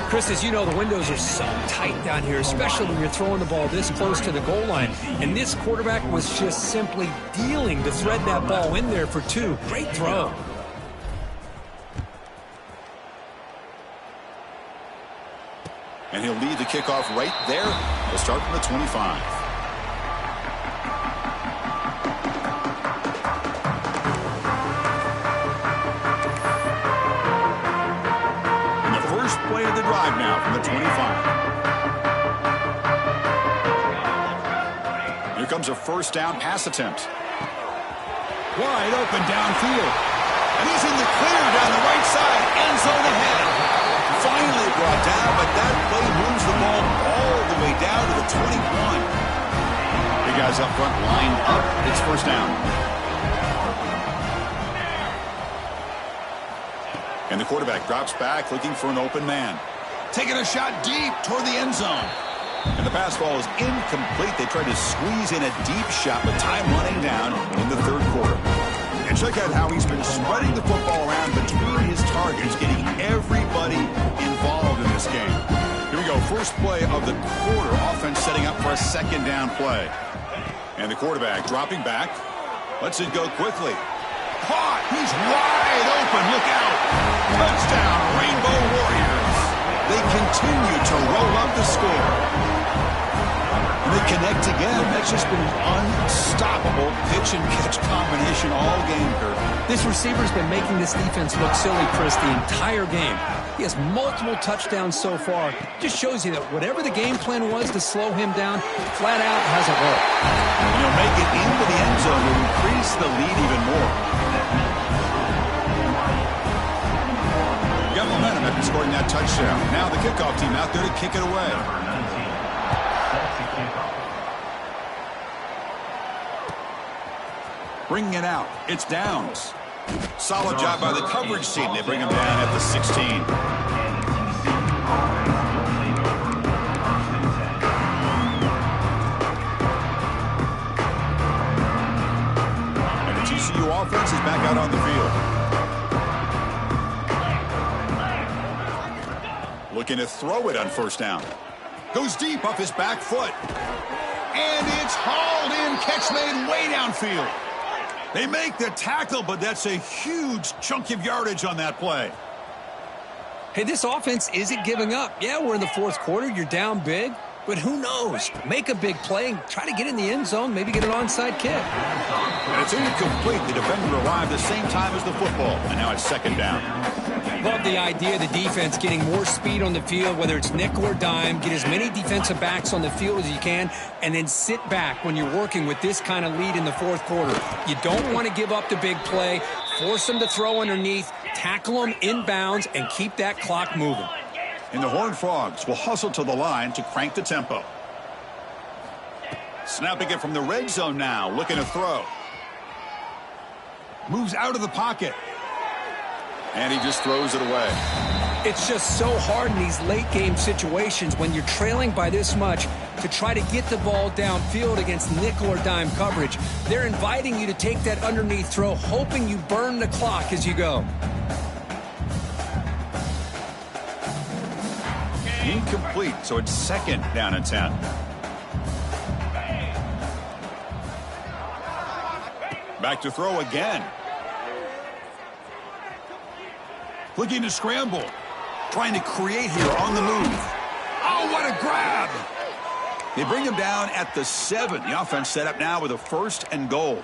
[SPEAKER 2] Chris, as you know, the windows are so tight down here, especially when you're throwing the ball this close to the goal line. And this quarterback was just simply dealing to thread that ball in there for 2. Great throw.
[SPEAKER 1] And he'll lead the kickoff right there. We'll start from the 25. And the first play of the drive now from the 25. Here comes a first down pass attempt. Wide open downfield. And he's in the clear down the right side. End zone ahead. Finally brought down, but that play moves the ball all the way down to the 21. The guys up front lined up. It's first down. And the quarterback drops back, looking for an open man. Taking a shot deep toward the end zone. And the pass ball is incomplete. They tried to squeeze in a deep shot, but time running down in the 3rd quarter. And check out how he's been spreading the football around between his targets, getting everybody involved in this game. Here we go, first play of the quarter. Offense setting up for a 2nd down play. And the quarterback dropping back. Lets it go quickly. Caught! He's wide open. Look out! Touchdown, Rainbow Warriors. They continue to roll up the score. And they connect again. That's just been an unstoppable pitch and catch combination all game, Kurt.
[SPEAKER 2] This receiver's been making this defense look silly, Chris, the entire game. He has multiple touchdowns so far. Just shows you that whatever the game plan was to slow him down, flat out hasn't worked.
[SPEAKER 1] And he'll make it into the end zone to increase the lead even more. Got momentum after scoring that touchdown. Now the kickoff team out there to kick it away. Bringing it out. It's Downs. Solid job by the coverage team. They bring him down at the 16. And the TCU offense is back out on the field. Looking to throw it on first down. Goes deep off his back foot. And it's hauled in. Catch made way downfield. They make the tackle, but that's a huge chunk of yardage on that play.
[SPEAKER 2] Hey, this offense isn't giving up. Yeah, we're in the 4th quarter. You're down big. But who knows? Make a big play, try to get in the end zone, maybe get an onside kick.
[SPEAKER 1] And it's incomplete. The defender arrived the same time as the football, and now it's second down.
[SPEAKER 2] Love the idea of the defense getting more speed on the field, whether it's nickel or dime. Get as many defensive backs on the field as you can, and then sit back when you're working with this kind of lead in the fourth quarter. You don't want to give up the big play. Force them to throw underneath, tackle them inbounds, and keep that clock moving.
[SPEAKER 1] And the Horned Frogs will hustle to the line to crank the tempo. Snapping it from the red zone now, looking to throw. Moves out of the pocket. And he just throws it away.
[SPEAKER 2] It's just so hard in these late game situations when you're trailing by this much to try to get the ball downfield against nickel or dime coverage. They're inviting you to take that underneath throw, hoping you burn the clock as you go.
[SPEAKER 1] Incomplete, so it's second down and 10. Back to throw again. Looking to scramble. Trying to create here on the move. Oh, what a grab! They bring him down at the 7. The offense set up now with a 1st and goal.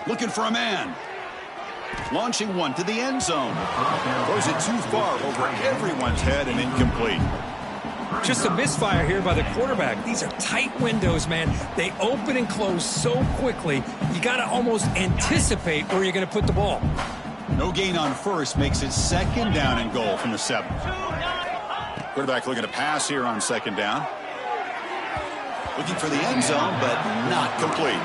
[SPEAKER 1] Looking for a man. Launching one to the end zone. Throws it too far over everyone's head and incomplete.
[SPEAKER 2] Just a misfire here by the quarterback. These are tight windows, man. They open and close so quickly, you got to almost anticipate where you're going to put the ball.
[SPEAKER 1] No gain on first makes it second down and goal from the 7. Quarterback looking to pass here on second down. Looking for the end zone, but not complete.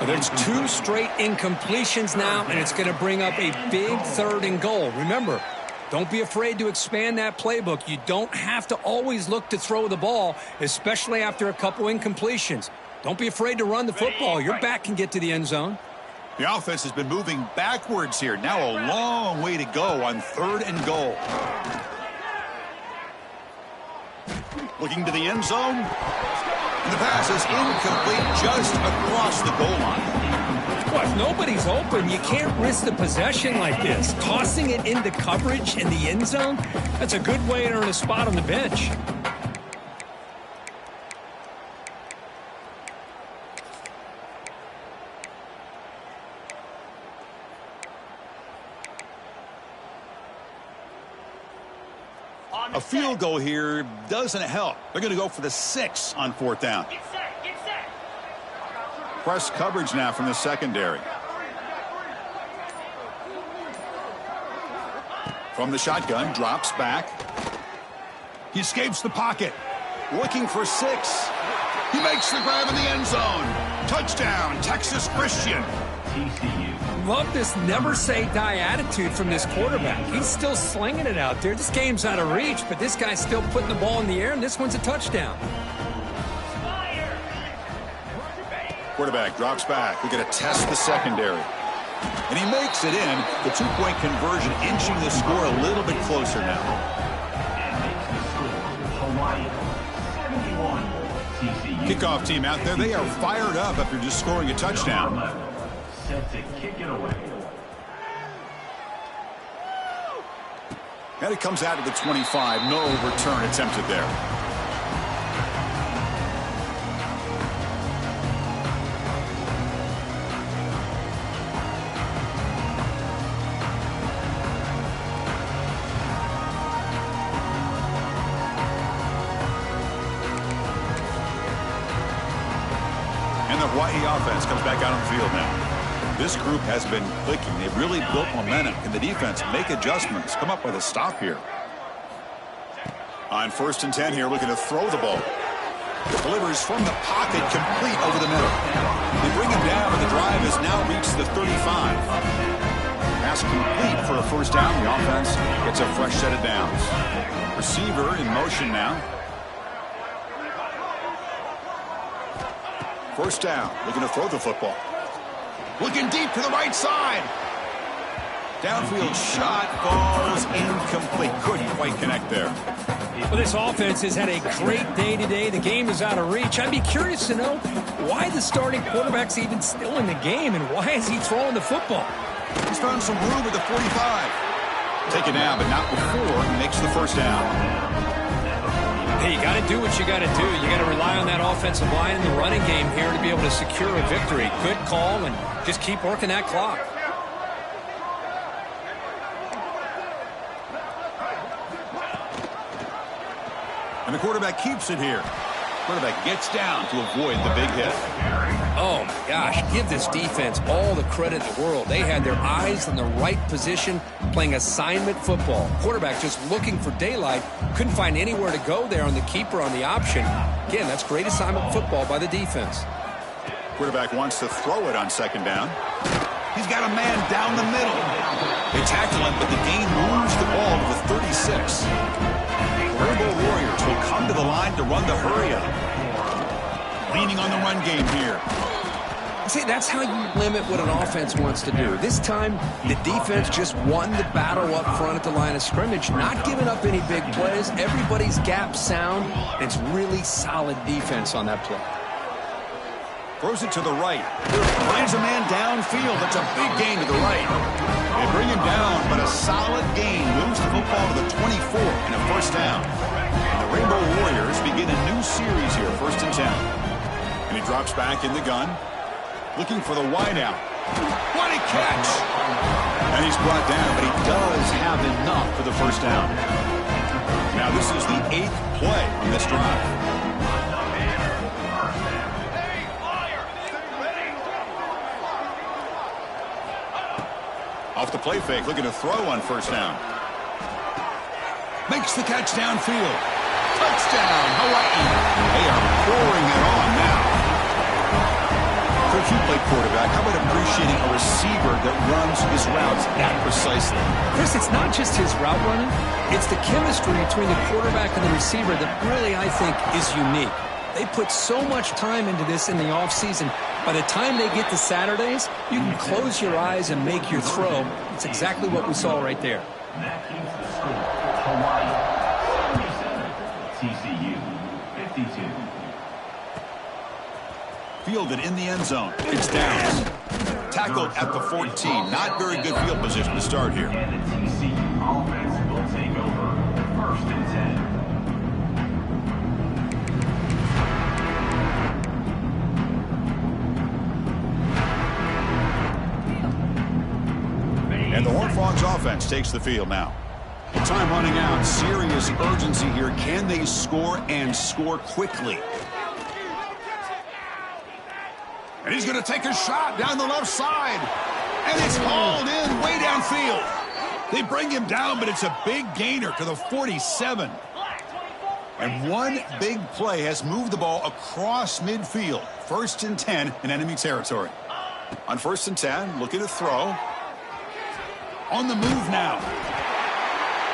[SPEAKER 2] There's 2 straight incompletions now, and it's going to bring up a big 3rd and goal. Remember, don't be afraid to expand that playbook. You don't have to always look to throw the ball, especially after a couple incompletions. Don't be afraid to run the football. Your back can get to the end zone.
[SPEAKER 1] The offense has been moving backwards here. Now a long way to go on 3rd and goal. Looking to the end zone. And the pass is incomplete just across the goal line.
[SPEAKER 2] Well, if nobody's open, you can't risk the possession like this. Tossing it into coverage in the end zone, that's a good way to earn a spot on the bench.
[SPEAKER 1] A field goal here doesn't help. They're going to go for the 6 on 4th down.
[SPEAKER 3] Get set, get set.
[SPEAKER 1] Press coverage now from the secondary. From the shotgun, drops back. He escapes the pocket. Looking for 6. He makes the grab in the end zone. Touchdown, Texas Christian.
[SPEAKER 3] TCU.
[SPEAKER 2] Love this never-say-die attitude from this quarterback. He's still slinging it out there. This game's out of reach, but this guy's still putting the ball in the air, and this one's a touchdown.
[SPEAKER 1] Quarterback drops back. We're going to test the secondary. And he makes it in. The 2-point conversion inching the score a little bit closer now.
[SPEAKER 3] And makes the score Hawaii 71. TCU.
[SPEAKER 1] Kickoff team out there. They are fired up after just scoring a touchdown.
[SPEAKER 3] Set to kick it away.
[SPEAKER 1] And it comes out of the 25. No return attempted there. And the Hawaii offense comes back out on the field now. This group has been clicking. They've really built momentum. Can the defense make adjustments? Come up with a stop here. On 1st and 10 here, looking to throw the ball. Delivers from the pocket, complete over the middle. They bring him down, and the drive has now reached the 35. Pass complete for a 1st down. The offense gets a fresh set of downs. Receiver in motion now. 1st down, looking to throw the football. Looking deep to the right side. Downfield shot falls incomplete. Couldn't quite connect there.
[SPEAKER 2] Well, this offense has had a great day today. The game is out of reach. I'd be curious to know why the starting quarterback's even still in the game and why is he throwing the football?
[SPEAKER 1] He's found some room at the 45. Taken down, but not before he makes the first down.
[SPEAKER 2] Hey, you got to do what you got to do. You got to rely on that offensive line in the running game here to be able to secure a victory. Good call, and just keep working that clock.
[SPEAKER 1] And the quarterback keeps it here. Quarterback gets down to avoid the big hit.
[SPEAKER 2] Oh, my gosh. Give this defense all the credit in the world. They had their eyes in the right position playing assignment football. Quarterback just looking for daylight. Couldn't find anywhere to go there on the keeper on the option. Again, that's great assignment football by the defense.
[SPEAKER 1] Quarterback wants to throw it on second down. He's got a man down the middle. They tackle him, but the gain moves the ball to the 36. Rainbow Warriors will come to the line to run the hurry up. Leaning on the run game here.
[SPEAKER 2] See, that's how you limit what an offense wants to do. This time, the defense just won the battle up front at the line of scrimmage, not giving up any big plays. Everybody's gap sound. It's really solid defense on that play.
[SPEAKER 1] Throws it to the right. Finds a man downfield. That's a big gain to the right. They bring him down, but a solid gain moves the football to the 24 and a first down. And the Rainbow Warriors begin a new series here, 1st and 10. And he drops back in the gun, looking for the wideout. What a catch! And he's brought down, but he does have enough for the first down. Now this is the 8th play on this drive. Off the play fake, looking to throw on first down. Makes the catch downfield. Touchdown, Hawaii. They are pouring it on now. Coach, you played quarterback. How about appreciating a receiver that runs his routes that precisely?
[SPEAKER 2] Chris, it's not just his route running. It's the chemistry between the quarterback and the receiver that really, I think, is unique. They put so much time into this in the offseason. By the time they get to Saturdays, you can close your eyes and make your throw. It's exactly what we saw right there.
[SPEAKER 3] That keeps the score. Hawaii 37, TCU 52.
[SPEAKER 1] Fielded in the end zone. It's down. Tackled at the 14. Not very good field position to start here.
[SPEAKER 3] And the TCU offense will take over 1st and 10.
[SPEAKER 1] And the Horned Frogs offense takes the field now. Time running out. Serious urgency here. Can they score and score quickly? And he's going to take a shot down the left side. And it's hauled in way downfield. They bring him down, but it's a big gainer to the 47. And one big play has moved the ball across midfield. 1st and 10 in enemy territory. On 1st and 10, looking to throw. On the move now.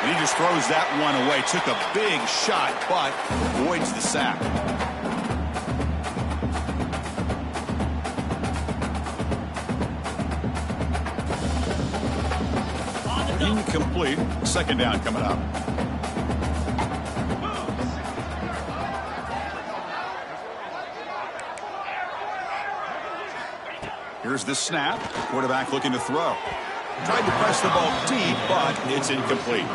[SPEAKER 1] And he just throws that one away. Took a big shot, but avoids the sack. Incomplete. 2nd down coming up. Here's the snap. Quarterback looking to throw. Tried to press the ball deep, but it's incomplete.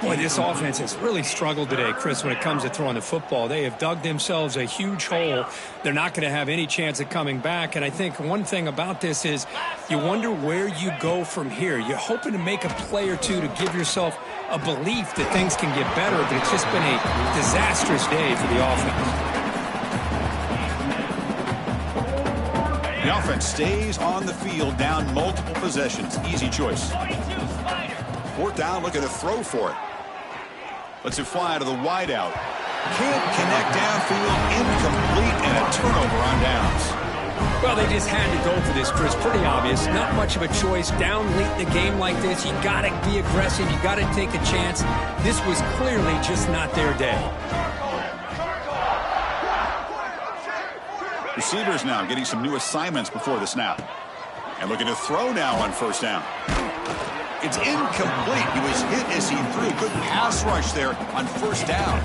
[SPEAKER 2] Boy, this offense has really struggled today, Chris, when it comes to throwing the football. They have dug themselves a huge hole. They're not going to have any chance of coming back. And I think one thing about this is you wonder where you go from here. You're hoping to make a play or two to give yourself a belief that things can get better, but it's just been a disastrous day for the offense.
[SPEAKER 1] The offense stays on the field, down multiple possessions. Easy choice. 4th down, looking to throw for it. Lets it fly to the wideout. Can't connect downfield, incomplete, and a turnover on downs.
[SPEAKER 2] Well, they just had to go for this, Chris. Pretty obvious. Not much of a choice. Down late in the game like this, you got to be aggressive. You got to take a chance. This was clearly just not their day.
[SPEAKER 1] Receivers now getting some new assignments before the snap. And looking to throw now on 1st down. It's incomplete. He was hit as he threw. Good pass rush there on first down.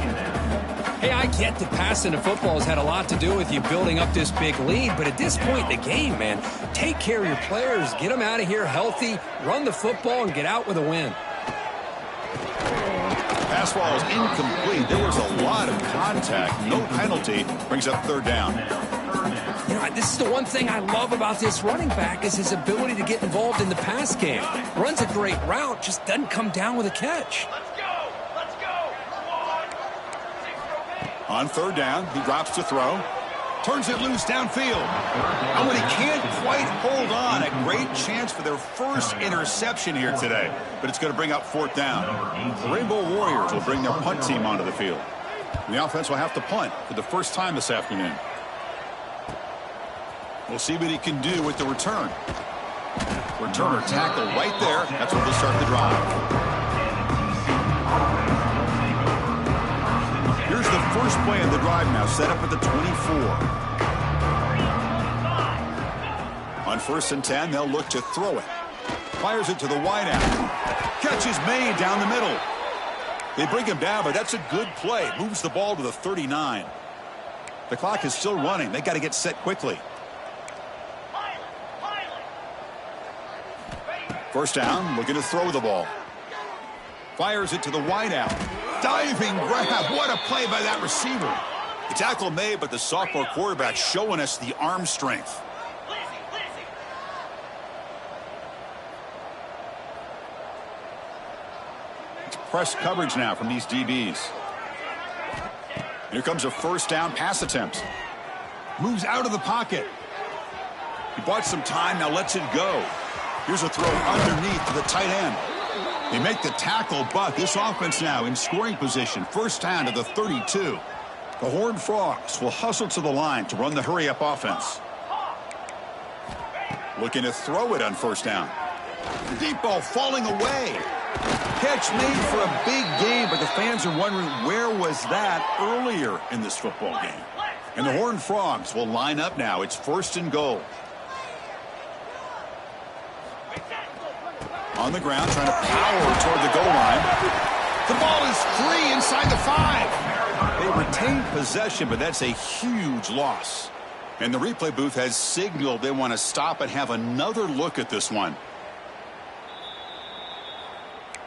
[SPEAKER 2] Hey, I get that passing the football has had a lot to do with you building up this big lead, but at this point in the game, man, take care of your players, get them out of here healthy, run the football, and get out with a win.
[SPEAKER 1] Pass ball is incomplete. There was a lot of contact. No penalty. Brings up third down.
[SPEAKER 2] You know, this is the one thing I love about this running back is his ability to get involved in the pass game. Runs a great route, just doesn't come down with a catch.
[SPEAKER 1] On third down, he drops to throw. Turns it loose downfield. And when he can't quite hold on, a great chance for their first interception here today. But it's going to bring up fourth down. The Rainbow Warriors will bring their punt team onto the field. And the offense will have to punt for the first time this afternoon. We'll see what he can do with the return. Returner tackle right there. That's where they'll start the drive. Here's the first play of the drive now, set up at the 24. On 1st and 10, they'll look to throw it. Fires it to the wideout. Catch is made down the middle. They bring him down, but that's a good play. Moves the ball to the 39. The clock is still running. They got to get set quickly. First down, looking to throw the ball. Fires it to the wideout. Diving grab. What a play by that receiver. The tackle made, but the sophomore quarterback showing us the arm strength. It's press coverage now from these DBs. Here comes a first down pass attempt. Moves out of the pocket. He bought some time, now lets it go. Here's a throw underneath to the tight end. They make the tackle, but this offense now in scoring position. First down to the 32. The Horned Frogs will hustle to the line to run the hurry-up offense. Looking to throw it on first down. The deep ball falling away. Catch made for a big game, but the fans are wondering where was that earlier in this football game. And the Horned Frogs will line up now. It's 1st and goal. On the ground, trying to power toward the goal line. The ball is free inside the 5. They retain possession, but that's a huge loss. And the replay booth has signaled they want to stop and have another look at this one.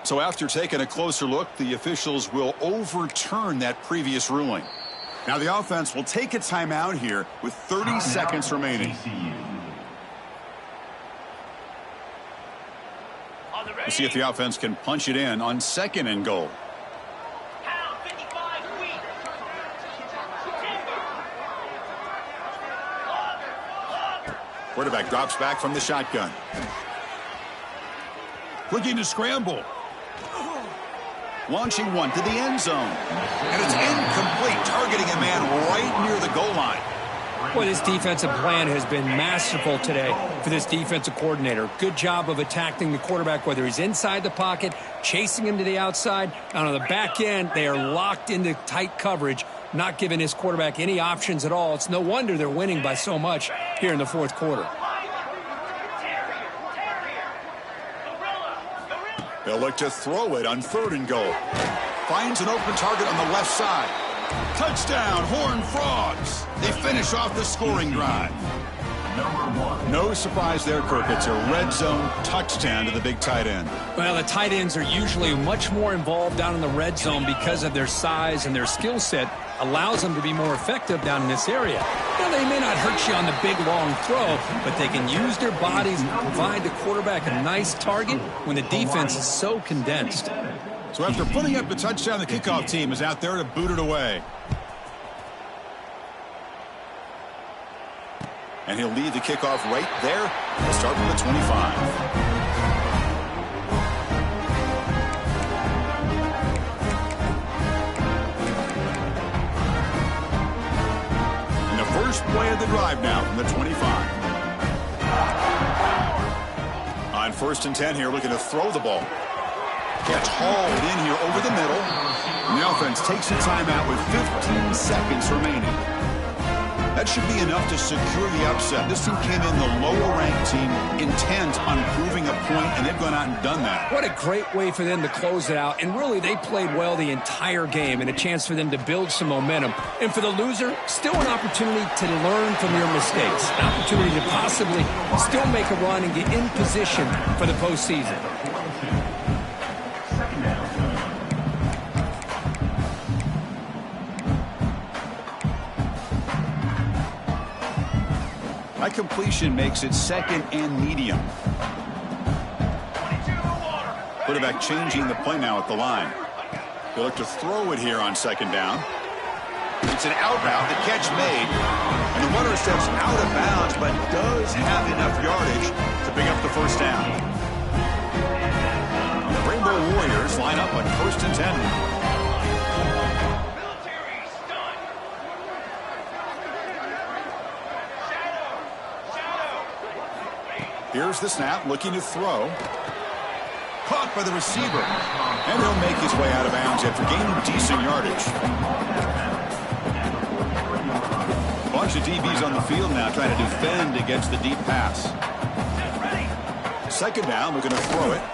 [SPEAKER 1] So after taking a closer look, the officials will overturn that previous ruling. Now the offense will take a timeout here with 30 seconds remaining. We'll see if the offense can punch it in on 2nd and goal. Quarterback drops back from the shotgun. Looking to scramble. Launching one to the end zone. And it's incomplete, targeting a man right near the goal line.
[SPEAKER 2] Boy, this defensive plan has been masterful today for this defensive coordinator. Good job of attacking the quarterback, whether he's inside the pocket, chasing him to the outside. And on the back end, they are locked into tight coverage, not giving his quarterback any options at all. It's no wonder they're winning by so much here in the 4th quarter.
[SPEAKER 1] They'll look to throw it on 3rd and goal. Finds an open target on the left side. Touchdown, Horned Frogs. They finish off the scoring drive. No surprise there, Kirk. It's a red zone touchdown to the big tight end.
[SPEAKER 2] Well, the tight ends are usually much more involved down in the red zone because of their size and their skill set allows them to be more effective down in this area. Now, they may not hurt you on the big, long throw, but they can use their bodies and provide the quarterback a nice target when the defense is so condensed.
[SPEAKER 1] So after putting up the touchdown, the kickoff team is out there to boot it away. And he'll lead the kickoff right there. We'll start from the 25. And the first play of the drive now from the 25. On 1st and 10 here, looking to throw the ball. Gets hauled in here over the middle. And the offense takes a timeout with 15 seconds remaining. That should be enough to secure the upset. This team came in the lower-ranked team intent on proving a point, and they've gone out and done that.
[SPEAKER 2] What a great way for them to close it out. And really, they played well the entire game, and a chance for them to build some momentum. And for the loser, still an opportunity to learn from your mistakes. An opportunity to possibly still make a run and get in position for the postseason.
[SPEAKER 1] That completion makes it second and medium. Quarterback changing the play now at the line. He'll look to throw it here on second down. It's an out route, the catch made. And the runner steps out of bounds, but does have enough yardage to pick up the first down. The Rainbow Warriors line up on 1st and 10. Here's the snap, looking to throw. Caught by the receiver. And he'll make his way out of bounds after gaining decent yardage. A bunch of DBs on the field now trying to defend against the deep pass. Second down, looking to throw it.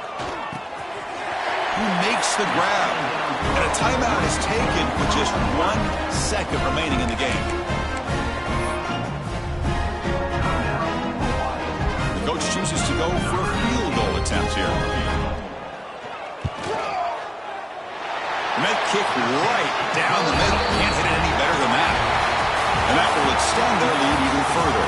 [SPEAKER 1] He makes the grab. And a timeout is taken with just 1 second remaining in the game. Coach chooses to go for a field goal attempt here. Met kick right down the middle. Can't hit it any better than that. And that will extend their lead even further.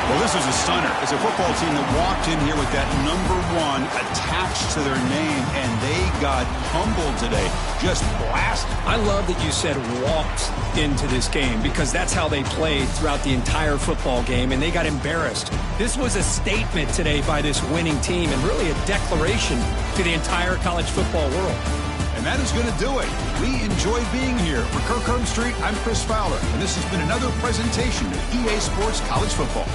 [SPEAKER 1] Well, this is a stunner. It's a football team that walked in here with that #1 attached to their name, and they got humbled today. Just blasted.
[SPEAKER 2] I love that you said walked into this game, because that's how they played throughout the entire football game, and they got embarrassed. This was a statement today by this winning team, and really a declaration to the entire college football world.
[SPEAKER 1] And that is going to do it. We enjoyed being here. For Kirk Street, I'm Chris Fowler, and this has been another presentation of EA Sports College Football.